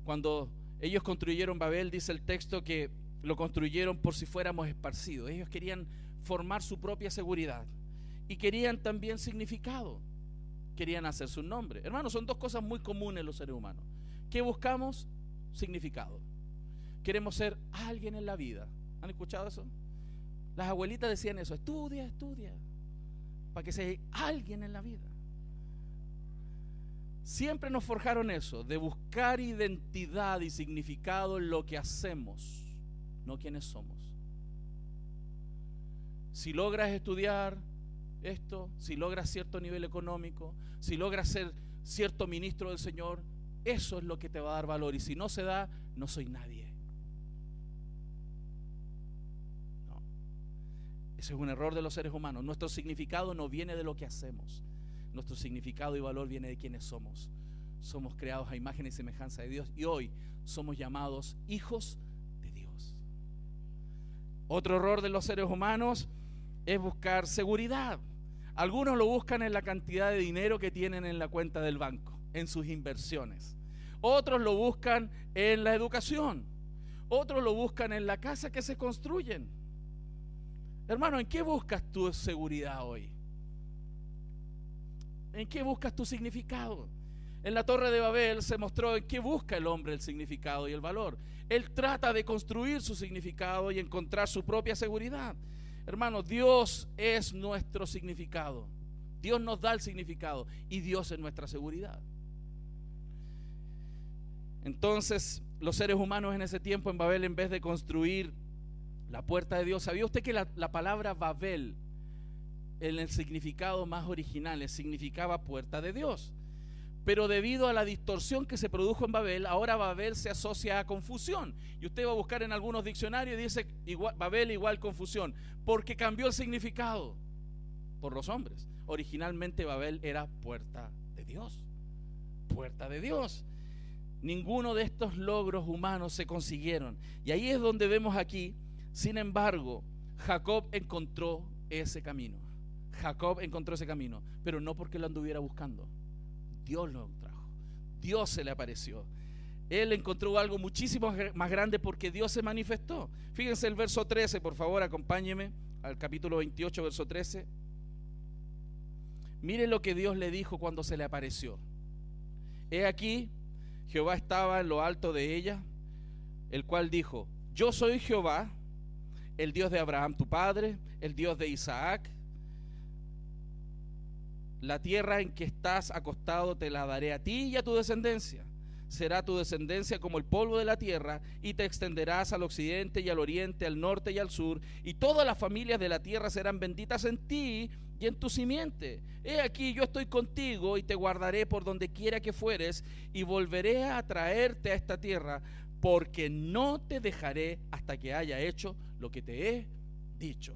Cuando ellos construyeron Babel, dice el texto que lo construyeron por si fuéramos esparcidos. Ellos querían formar su propia seguridad y querían también significado. Querían hacerse un nombre. Hermanos, son dos cosas muy comunes en los seres humanos. ¿Qué buscamos? Significado. Queremos ser alguien en la vida. ¿Han escuchado eso? Las abuelitas decían eso: estudia, para que seas alguien en la vida. Siempre nos forjaron eso, de buscar identidad y significado en lo que hacemos, no quienes somos. Si logras estudiar esto, si logras cierto nivel económico, si logras ser cierto ministro del Señor, eso es lo que te va a dar valor. Y si no se da, no soy nadie. No. Ese es un error de los seres humanos. Nuestro significado no viene de lo que hacemos. Nuestro significado y valor viene de quienes somos. Somos creados a imagen y semejanza de Dios, y hoy somos llamados hijos de Dios. Otro error de los seres humanos es buscar seguridad. Algunos lo buscan en la cantidad de dinero que tienen en la cuenta del banco, en sus inversiones. Otros lo buscan en la educación. Otros lo buscan en la casa que se construyen. Hermano, ¿en qué buscas tu seguridad hoy? ¿En qué buscas tu significado? En la Torre de Babel se mostró en qué busca el hombre el significado y el valor. Él trata de construir su significado y encontrar su propia seguridad. Hermano, Dios es nuestro significado. Dios nos da el significado y Dios es nuestra seguridad. Entonces, los seres humanos en ese tiempo en Babel, en vez de construir la puerta de Dios, ¿sabía usted que la palabra Babel, en el significado más original, significaba puerta de Dios? Pero debido a la distorsión que se produjo en Babel, ahora Babel se asocia a confusión. Y usted va a buscar en algunos diccionarios y dice Babel igual confusión, porque cambió el significado por los hombres. Originalmente Babel era puerta de Dios. Puerta de Dios. Ninguno de estos logros humanos se consiguieron. Y ahí es donde vemos aquí, sin embargo, Jacob encontró ese camino. Jacob encontró ese camino, pero no porque lo anduviera buscando. Dios lo trajo, Dios se le apareció. Él encontró algo muchísimo más grande porque Dios se manifestó. Fíjense el verso 13, por favor, acompáñeme al capítulo 28, verso 13. Mire lo que Dios le dijo cuando se le apareció. He aquí, Jehová estaba en lo alto de ella, el cual dijo: yo soy Jehová, el Dios de Abraham tu padre, el Dios de Isaac. La tierra en que estás acostado te la daré a ti y a tu descendencia. Será tu descendencia como el polvo de la tierra, y te extenderás al occidente y al oriente, al norte y al sur, y todas las familias de la tierra serán benditas en ti y en tu simiente. He aquí, yo estoy contigo y te guardaré por donde quiera que fueres, y volveré a traerte a esta tierra, porque no te dejaré hasta que haya hecho lo que te he dicho.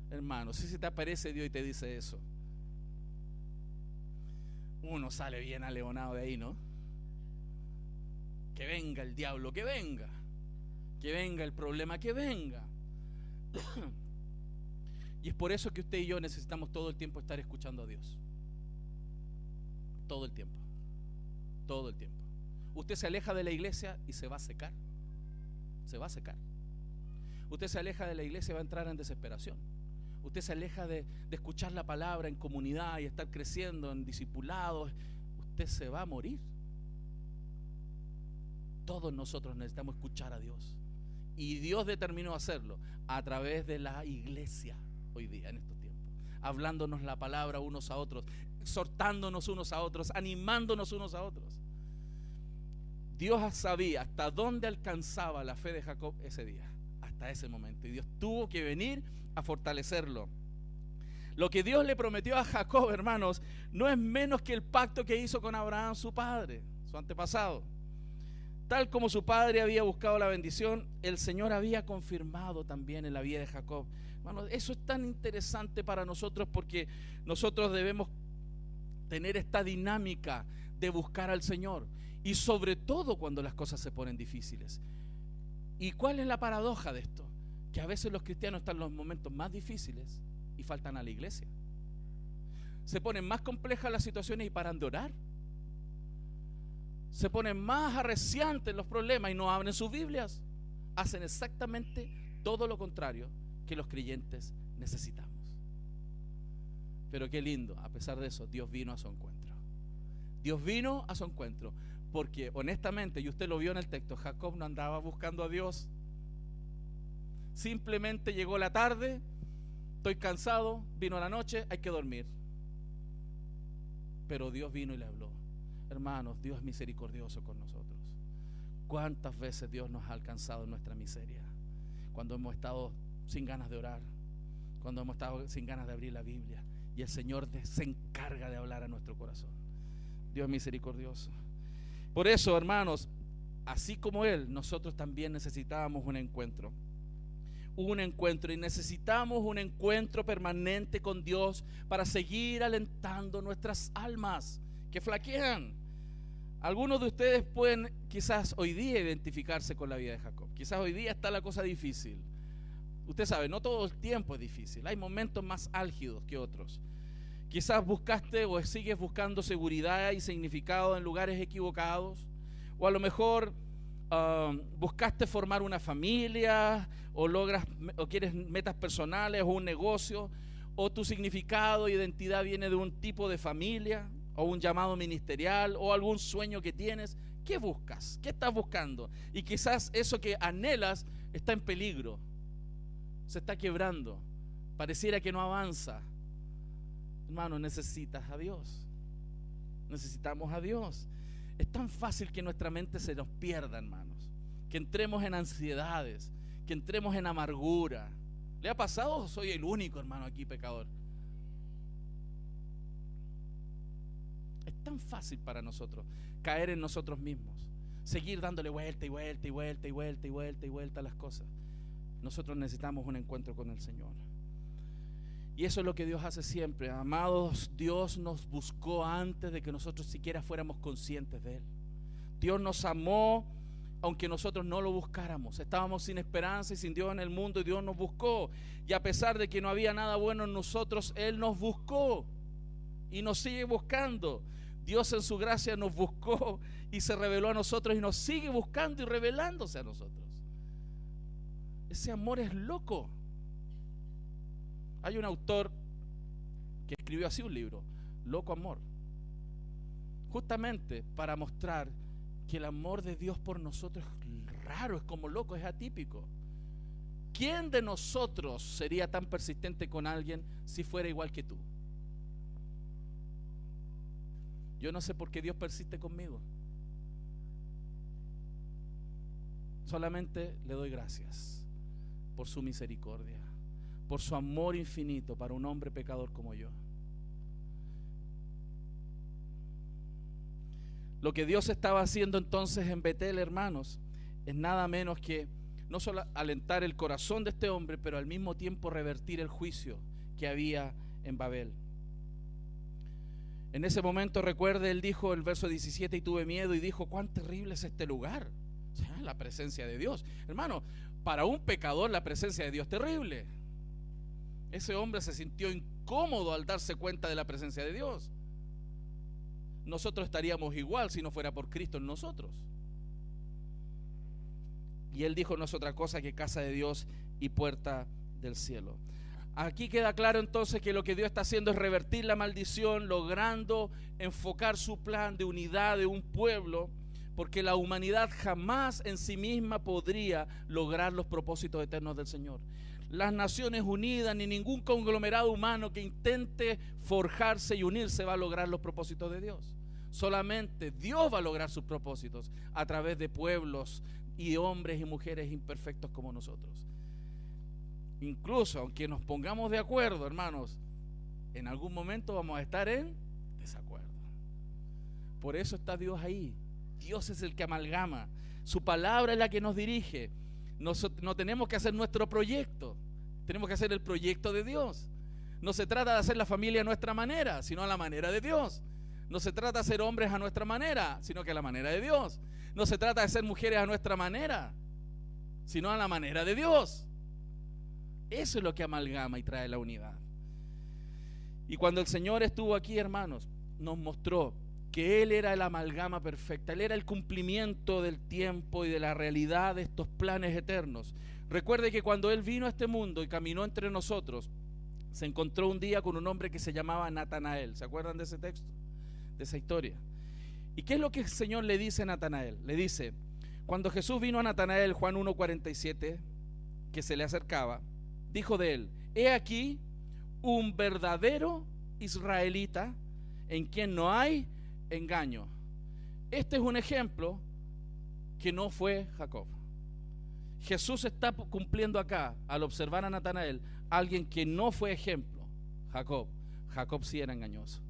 Hermano, si se te aparece Dios y te dice eso, uno sale bien aleonado de ahí, ¿no? Que venga el diablo, que venga el problema, que venga. Y es por eso que usted y yo necesitamos todo el tiempo estar escuchando a Dios. Todo el tiempo. Todo el tiempo. Usted se aleja de la iglesia y se va a secar. Se va a secar. Usted se aleja de la iglesia y va a entrar en desesperación. Usted se aleja de escuchar la palabra en comunidad y estar creciendo en discipulados. Usted se va a morir. Todos nosotros necesitamos escuchar a Dios. Y Dios determinó hacerlo a través de la iglesia hoy día, en estos tiempos. Hablándonos la palabra unos a otros, exhortándonos unos a otros, animándonos unos a otros. Dios sabía hasta dónde alcanzaba la fe de Jacob ese día, hasta ese momento. Y Dios tuvo que venir a fortalecerlo. Lo que Dios le prometió a Jacob, hermanos, no es menos que el pacto que hizo con Abraham, su padre, su antepasado. Tal como su padre había buscado la bendición, el Señor había confirmado también en la vida de Jacob. Hermanos, eso es tan interesante para nosotros, porque nosotros debemos tener esta dinámica de buscar al Señor, y sobre todo cuando las cosas se ponen difíciles. ¿Y cuál es la paradoja de esto? Que a veces los cristianos están en los momentos más difíciles y faltan a la iglesia. Se ponen más complejas las situaciones y paran de orar. Se ponen más arreciantes los problemas y no abren sus Biblias. Hacen exactamente todo lo contrario que los creyentes necesitamos. Pero qué lindo, a pesar de eso, Dios vino a su encuentro. Dios vino a su encuentro, porque honestamente, y usted lo vio en el texto, Jacob no andaba buscando a Dios. Simplemente llegó la tarde, estoy cansado, vino la noche, hay que dormir. Pero Dios vino y le habló. Hermanos, Dios es misericordioso con nosotros. ¿Cuántas veces Dios nos ha alcanzado en nuestra miseria? Cuando hemos estado sin ganas de orar, cuando hemos estado sin ganas de abrir la Biblia, y el Señor se encarga de hablar a nuestro corazón. Dios es misericordioso. Por eso, hermanos, así como Él, nosotros también necesitábamos un encuentro. Y necesitamos un encuentro permanente con Dios para seguir alentando nuestras almas que flaquean. Algunos de ustedes pueden quizás hoy día identificarse con la vida de Jacob. Quizás hoy día está la cosa difícil. Usted sabe, no todo el tiempo es difícil. Hay momentos más álgidos que otros. Quizás buscaste o sigues buscando seguridad y significado en lugares equivocados. O a lo mejor buscaste formar una familia, o quieres metas personales o un negocio, o tu significado e identidad viene de un tipo de familia, o un llamado ministerial, o algún sueño que tienes. ¿Qué buscas? ¿Qué estás buscando? Y quizás eso que anhelas está en peligro, se está quebrando, pareciera que no avanza. Hermano, necesitas a Dios. Necesitamos a Dios. Es tan fácil que nuestra mente se nos pierda, hermanos, que entremos en ansiedades, que entremos en amargura. ¿Le ha pasado o soy el único, hermano, aquí pecador? Es tan fácil para nosotros caer en nosotros mismos, seguir dándole vuelta y vuelta y vuelta y vuelta y vuelta y vuelta a las cosas. Nosotros necesitamos un encuentro con el Señor. Y eso es lo que Dios hace siempre. Amados, Dios nos buscó antes de que nosotros siquiera fuéramos conscientes de Él. Dios nos amó aunque nosotros no lo buscáramos. Estábamos sin esperanza y sin Dios en el mundo, y Dios nos buscó. Y a pesar de que no había nada bueno en nosotros, Él nos buscó y nos sigue buscando. Dios en su gracia nos buscó y se reveló a nosotros y nos sigue buscando y revelándose a nosotros. Ese amor es loco. Hay un autor que escribió así un libro, Loco Amor, justamente para mostrar que el amor de Dios por nosotros es raro, es como loco, es atípico. ¿Quién de nosotros sería tan persistente con alguien si fuera igual que tú? Yo no sé por qué Dios persiste conmigo. Solamente le doy gracias por su misericordia, por su amor infinito para un hombre pecador como yo. Lo que Dios estaba haciendo entonces en Betel, hermanos, es nada menos que no solo alentar el corazón de este hombre, pero al mismo tiempo revertir el juicio que había en Babel. En ese momento, recuerde, él dijo, el verso 17, y tuve miedo, y dijo, cuán terrible es este lugar. O sea, la presencia de Dios. Hermano, para un pecador la presencia de Dios es terrible. Ese hombre se sintió incómodo al darse cuenta de la presencia de Dios. Nosotros estaríamos igual si no fuera por Cristo en nosotros. Y él dijo, no es otra cosa que casa de Dios y puerta del cielo. Aquí queda claro entonces que lo que Dios está haciendo es revertir la maldición, logrando enfocar su plan de unidad de un pueblo, porque la humanidad jamás en sí misma podría lograr los propósitos eternos del Señor. Las Naciones Unidas ni ningún conglomerado humano que intente forjarse y unirse va a lograr los propósitos de Dios. Solamente Dios va a lograr sus propósitos a través de pueblos y hombres y mujeres imperfectos como nosotros. Incluso aunque nos pongamos de acuerdo, hermanos, en algún momento vamos a estar en desacuerdo. Por eso está Dios ahí. Dios es el que amalgama. Su palabra es la que nos dirige. No tenemos que hacer nuestro proyecto, tenemos que hacer el proyecto de Dios. No se trata de hacer la familia a nuestra manera, sino a la manera de Dios. No se trata de ser hombres a nuestra manera, sino que a la manera de Dios. No se trata de ser mujeres a nuestra manera, sino a la manera de Dios. Eso es lo que amalgama y trae la unidad. Y cuando el Señor estuvo aquí, hermanos, nos mostró que Él era el amalgama perfecta. Él era el cumplimiento del tiempo y de la realidad de estos planes eternos. Recuerde que cuando Él vino a este mundo y caminó entre nosotros, se encontró un día con un hombre que se llamaba Natanael. ¿Se acuerdan de ese texto? De esa historia. ¿Y qué es lo que el Señor le dice a Natanael? Le dice, cuando Jesús vino a Natanael, Juan 1:47, que se le acercaba, dijo de él, he aquí un verdadero israelita en quien no hay engaño. Este es un ejemplo que no fue Jacob. Jesús está cumpliendo acá al observar a Natanael, alguien que no fue ejemplo. Jacob sí era engañoso,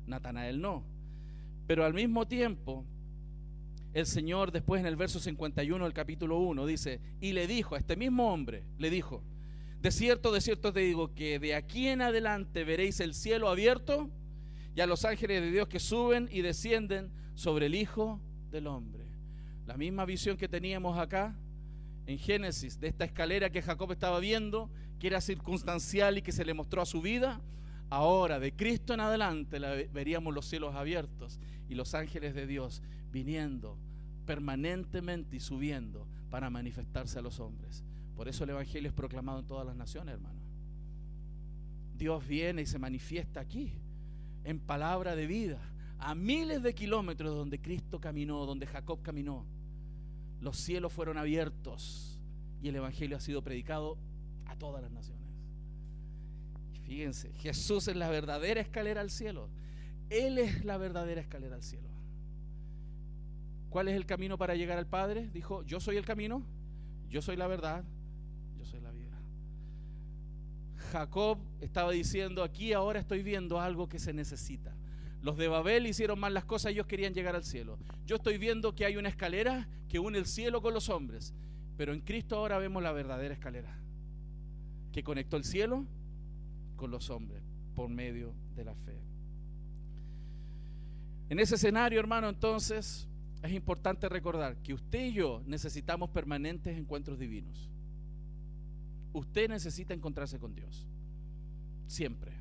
Natanael no. Pero al mismo tiempo el Señor después en el verso 51 del capítulo 1 dice, y le dijo a este mismo hombre, le dijo, de cierto te digo que de aquí en adelante veréis el cielo abierto y a los ángeles de Dios que suben y descienden sobre el Hijo del Hombre. La misma visión que teníamos acá en Génesis, de esta escalera que Jacob estaba viendo, que era circunstancial y que se le mostró a su vida, ahora de Cristo en adelante veríamos los cielos abiertos y los ángeles de Dios viniendo permanentemente y subiendo para manifestarse a los hombres. Por eso el Evangelio es proclamado en todas las naciones, hermano. Dios viene y se manifiesta aquí en palabra de vida, a miles de kilómetros donde Cristo caminó, donde Jacob caminó. Los cielos fueron abiertos y el Evangelio ha sido predicado a todas las naciones. Fíjense, Jesús es la verdadera escalera al cielo. Él es la verdadera escalera al cielo. ¿Cuál es el camino para llegar al Padre? Dijo, yo soy el camino, yo soy la verdad, yo soy la vida. Jacob estaba diciendo, aquí ahora estoy viendo algo que se necesita. Los de Babel hicieron mal las cosas, ellos querían llegar al cielo. Yo estoy viendo que hay una escalera que une el cielo con los hombres, pero en Cristo ahora vemos la verdadera escalera que conectó el cielo con los hombres por medio de la fe. En ese escenario, hermano, entonces es importante recordar que usted y yo necesitamos permanentes encuentros divinos. Usted necesita encontrarse con Dios siempre.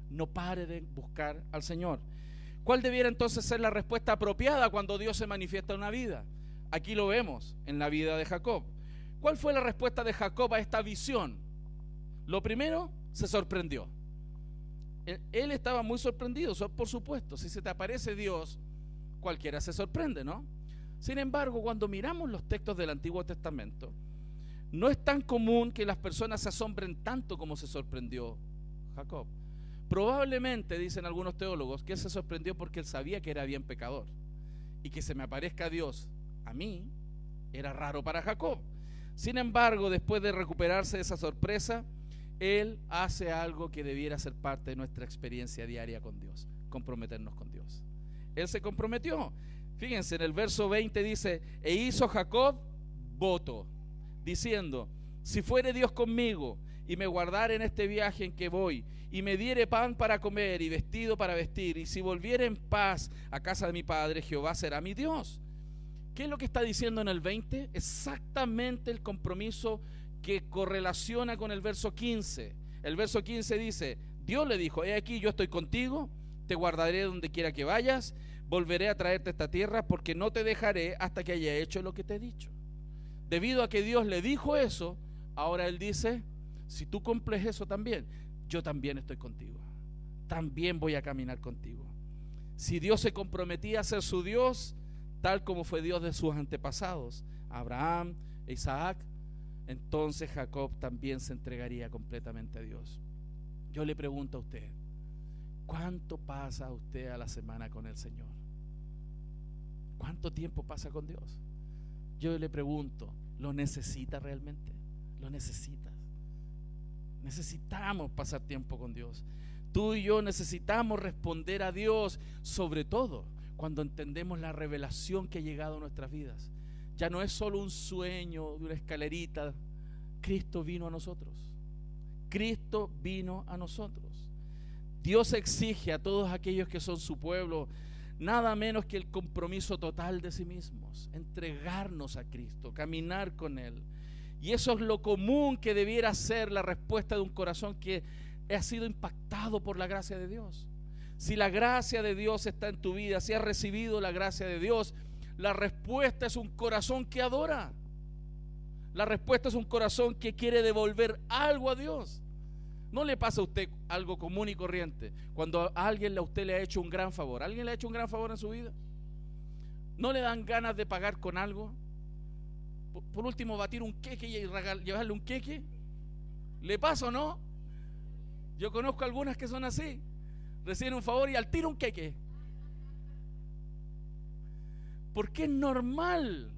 No pare de buscar al Señor. ¿Cuál debiera entonces ser la respuesta apropiada cuando Dios se manifiesta en una vida? Aquí lo vemos en la vida de Jacob. ¿Cuál fue la respuesta de Jacob a esta visión? Lo primero, se sorprendió. Él estaba muy sorprendido, por supuesto. Si se te aparece Dios, cualquiera se sorprende, ¿no? Sin embargo, cuando miramos los textos del Antiguo Testamento, no es tan común que las personas se asombren tanto como se sorprendió Jacob. Probablemente, dicen algunos teólogos, que él se sorprendió porque él sabía que era bien pecador. Y que se me aparezca Dios a mí era raro para Jacob. Sin embargo, después de recuperarse de esa sorpresa, él hace algo que debiera ser parte de nuestra experiencia diaria con Dios: comprometernos con Dios. Él se comprometió. Fíjense, en el verso 20 dice, e hizo Jacob voto, diciendo, si fuere Dios conmigo y me guardare en este viaje en que voy, y me diere pan para comer y vestido para vestir, y si volviere en paz a casa de mi padre, Jehová será mi Dios. ¿Qué es lo que está diciendo en el 20? Exactamente el compromiso que correlaciona con el verso 15. El verso 15 dice, Dios le dijo, he aquí yo estoy contigo, te guardaré donde quiera que vayas, volveré a traerte a esta tierra, porque no te dejaré hasta que haya hecho lo que te he dicho. Debido a que Dios le dijo eso, ahora él dice, si tú cumples eso también, yo también estoy contigo, también voy a caminar contigo. Si Dios se comprometía a ser su Dios, tal como fue Dios de sus antepasados, Abraham e Isaac, entonces Jacob también se entregaría completamente a Dios. Yo le pregunto a usted, ¿cuánto pasa usted a la semana con el Señor? ¿Cuánto tiempo pasa con Dios? Yo le pregunto, ¿lo necesita realmente? ¿Lo necesitas? Necesitamos pasar tiempo con Dios. Tú y yo necesitamos responder a Dios, sobre todo cuando entendemos la revelación que ha llegado a nuestras vidas. Ya no es solo un sueño de una escalerita. Cristo vino a nosotros. Cristo vino a nosotros. Dios exige a todos aquellos que son su pueblo nada menos que el compromiso total de sí mismos, entregarnos a Cristo, caminar con Él. Y eso es lo común que debiera ser la respuesta de un corazón que ha sido impactado por la gracia de Dios. Si la gracia de Dios está en tu vida, si has recibido la gracia de Dios, la respuesta es un corazón que adora. La respuesta es un corazón que quiere devolver algo a Dios. No le pasa a usted algo común y corriente cuando a alguien a usted le ha hecho un gran favor. ¿Alguien le ha hecho un gran favor en su vida? ¿No le dan ganas de pagar con algo? Por último, batir un queque y llevarle un queque. ¿Le pasa o no? Yo conozco algunas que son así. Reciben un favor y al tiro un queque. Porque es normal,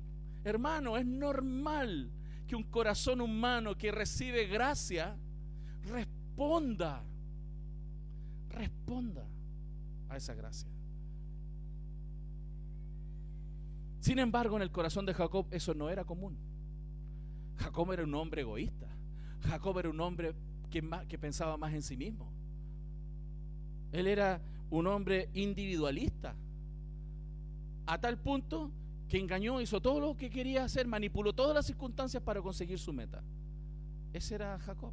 hermano, es normal que un corazón humano que recibe gracia responda a esa gracia. Sin embargo, en el corazón de Jacob eso no era común. Jacob era un hombre egoísta. Jacob era un hombre que pensaba más en sí mismo. Él era un hombre individualista, a tal punto que engañó, hizo todo lo que quería hacer, manipuló todas las circunstancias para conseguir su meta. Ese era Jacob.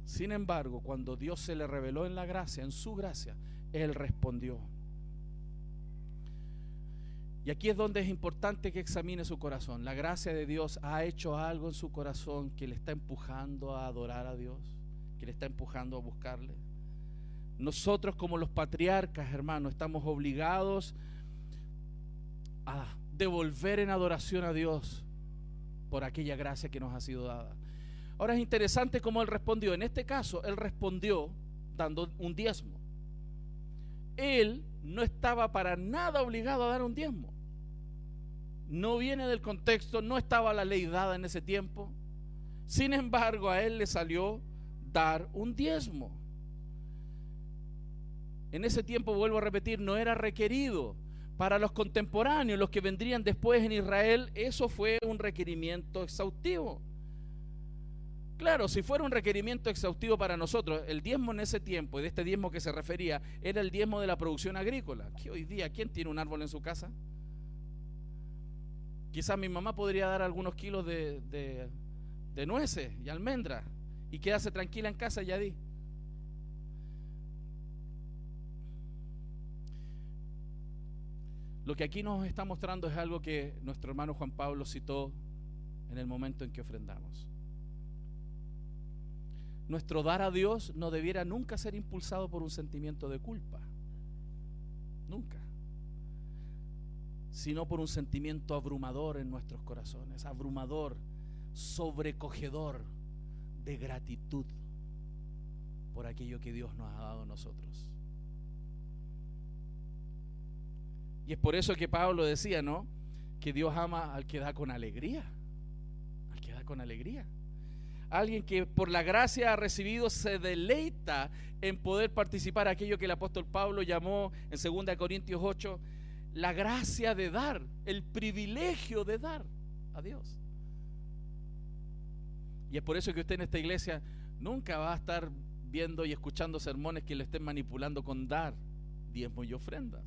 Sin embargo, cuando Dios se le reveló en la gracia, en su gracia, él respondió. Y aquí es donde es importante que examine su corazón. La gracia de Dios ha hecho algo en su corazón que le está empujando a adorar a Dios, que le está empujando a buscarle. Nosotros, como los patriarcas, hermanos, estamos obligados a devolver en adoración a Dios por aquella gracia que nos ha sido dada. Ahora es interesante cómo él respondió. En este caso, él respondió dando un diezmo. Él no estaba para nada obligado a dar un diezmo. No viene del contexto, no estaba la ley dada en ese tiempo. Sin embargo, a él le salió dar un diezmo. En ese tiempo, vuelvo a repetir, no era requerido. Para los contemporáneos, los que vendrían después en Israel, eso fue un requerimiento exhaustivo. Claro, si fuera un requerimiento exhaustivo para nosotros, el diezmo en ese tiempo, y de este diezmo que se refería, era el diezmo de la producción agrícola. Que hoy día, ¿quién tiene un árbol en su casa? Quizás mi mamá podría dar algunos kilos de nueces y almendras y quedarse tranquila en casa, ya di. Lo que aquí nos está mostrando es algo que nuestro hermano Juan Pablo citó en el momento en que ofrendamos. Nuestro dar a Dios no debiera nunca ser impulsado por un sentimiento de culpa, nunca, sino por un sentimiento abrumador en nuestros corazones, abrumador, sobrecogedor de gratitud por aquello que Dios nos ha dado a nosotros. Y es por eso que Pablo decía, ¿no?, que Dios ama al que da con alegría, al que da con alegría. Alguien que por la gracia ha recibido se deleita en poder participar aquello que el apóstol Pablo llamó en 2 Corintios 8 la gracia de dar, el privilegio de dar a Dios. Y es por eso que usted en esta iglesia nunca va a estar viendo y escuchando sermones que le estén manipulando con dar diezmos y ofrendas,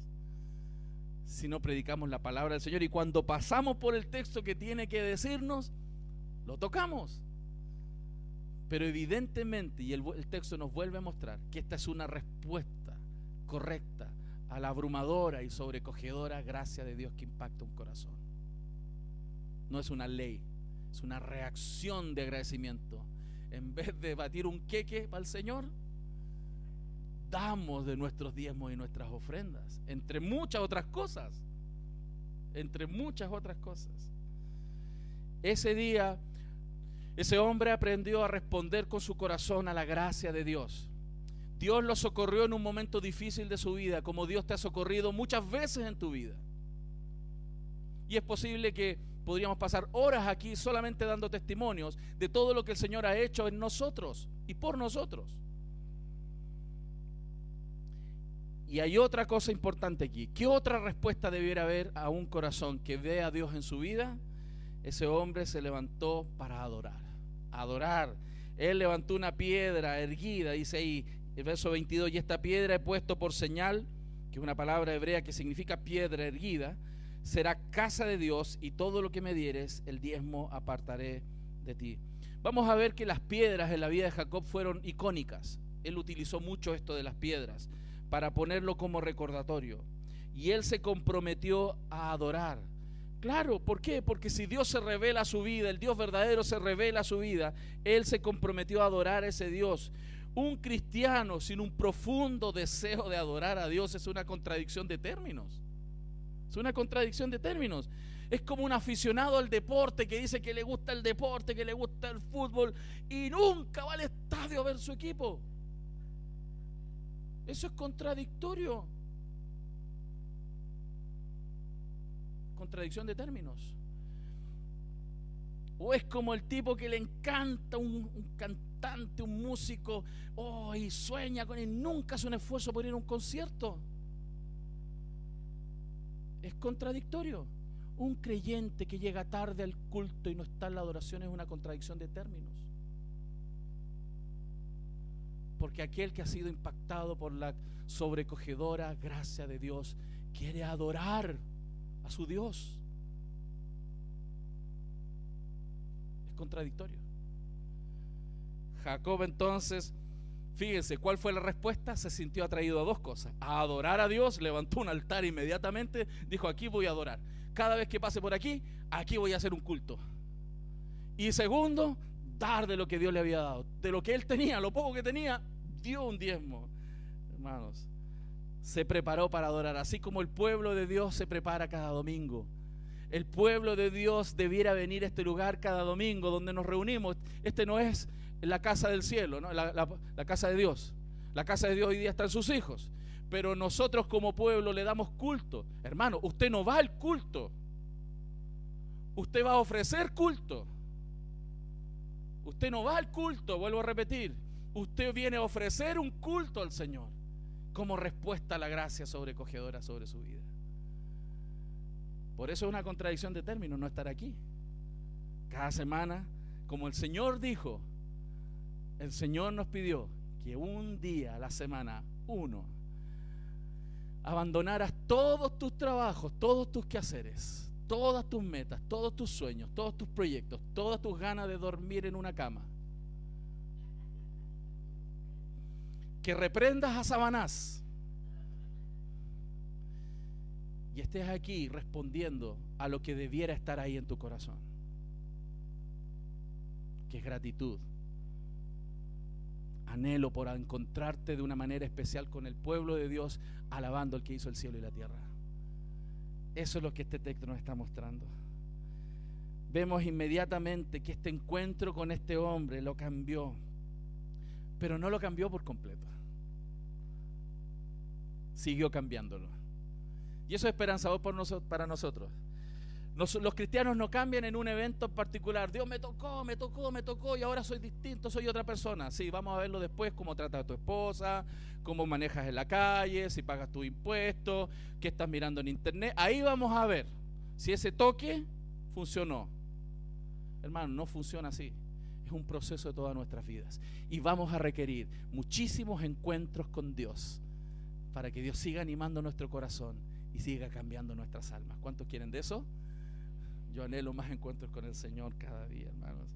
sino predicamos la palabra del Señor, y cuando pasamos por el texto que tiene que decirnos, lo tocamos. Pero evidentemente, y el texto nos vuelve a mostrar que esta es una respuesta correcta a la abrumadora y sobrecogedora gracia de Dios que impacta un corazón. No es una ley, es una reacción de agradecimiento. En vez de batir un queque para el Señor, damos de nuestros diezmos y nuestras ofrendas, entre muchas otras cosas. Entre muchas otras cosas. Ese día, ese hombre aprendió a responder con su corazón a la gracia de Dios. Dios lo socorrió en un momento difícil de su vida, como Dios te ha socorrido muchas veces en tu vida. Y es posible que podríamos pasar horas aquí solamente dando testimonios de todo lo que el Señor ha hecho en nosotros y por nosotros. Y hay otra cosa importante aquí. ¿Qué otra respuesta debiera haber a un corazón que ve a Dios en su vida? Ese hombre se levantó para adorar. Adorar. Él levantó una piedra erguida, dice ahí, el verso 22, y esta piedra he puesto por señal, que es una palabra hebrea que significa piedra erguida, será casa de Dios, y todo lo que me dieres, el diezmo apartaré de ti. Vamos a ver que las piedras en la vida de Jacob fueron icónicas. Él utilizó mucho esto de las piedras para ponerlo como recordatorio. Y él se comprometió a adorar. Claro, ¿por qué? Porque si Dios se revela a su vida, el Dios verdadero se revela a su vida, él se comprometió a adorar a ese Dios. Un cristiano sin un profundo deseo de adorar a Dios es una contradicción de términos. Es una contradicción de términos. Es como un aficionado al deporte que dice que le gusta el deporte, que le gusta el fútbol y nunca va al estadio a ver su equipo. Eso es contradictorio. Contradicción de términos. O es como el tipo que le encanta un cantante, un músico, y sueña con él, nunca hace un esfuerzo por ir a un concierto. Es contradictorio. Un creyente que llega tarde al culto y no está en la adoración es una contradicción de términos. Porque aquel que ha sido impactado por la sobrecogedora gracia de Dios quiere adorar a su Dios. Es contradictorio. Jacob entonces, fíjense, ¿cuál fue la respuesta? Se sintió atraído a dos cosas: a adorar a Dios, levantó un altar inmediatamente, dijo: aquí voy a adorar. Cada vez que pase por aquí, aquí voy a hacer un culto. Y segundo, dar de lo que Dios le había dado. De lo que él tenía, lo poco que tenía, dio un diezmo. Hermanos, se preparó para adorar, así como el pueblo de Dios se prepara cada domingo. el pueblo de Dios debiera venir a este lugar cada domingo donde nos reunimos. Este no es la casa del cielo, ¿no? La casa de Dios. La casa de Dios hoy día están sus hijos. Pero nosotros como pueblo le damos culto. Hermano, usted no va al culto. Usted va a ofrecer culto. Usted no va al culto, vuelvo a repetir. Usted viene a ofrecer un culto al Señor como respuesta a la gracia sobrecogedora sobre su vida. Por eso es una contradicción de términos no estar aquí. Cada semana, como el Señor dijo, el Señor nos pidió que un día a la semana, abandonaras todos tus trabajos, todos tus quehaceres, todas tus metas, todos tus sueños, todos tus proyectos, todas tus ganas de dormir en una cama. Que reprendas a Satanás y estés aquí respondiendo a lo que debiera estar ahí en tu corazón, que es gratitud, anhelo por encontrarte de una manera especial con el pueblo de Dios, alabando al que hizo el cielo y la tierra. Eso es lo que este texto nos está mostrando. Vemos inmediatamente que este encuentro con este hombre lo cambió, pero no lo cambió por completo. Siguió cambiándolo. Y eso es esperanzador para nosotros. Los cristianos no cambian en un evento en particular. Dios me tocó y ahora soy distinto, soy otra persona. Sí, vamos a verlo después, cómo tratas a tu esposa, cómo manejas en la calle, si pagas tus impuestos, qué estás mirando en internet. Ahí vamos a ver si ese toque funcionó. Hermano, no funciona así. Es un proceso de todas nuestras vidas. Y vamos a requerir muchísimos encuentros con Dios para que Dios siga animando nuestro corazón y siga cambiando nuestras almas. ¿Cuántos quieren de eso? Yo anhelo más encuentros con el Señor cada día, hermanos.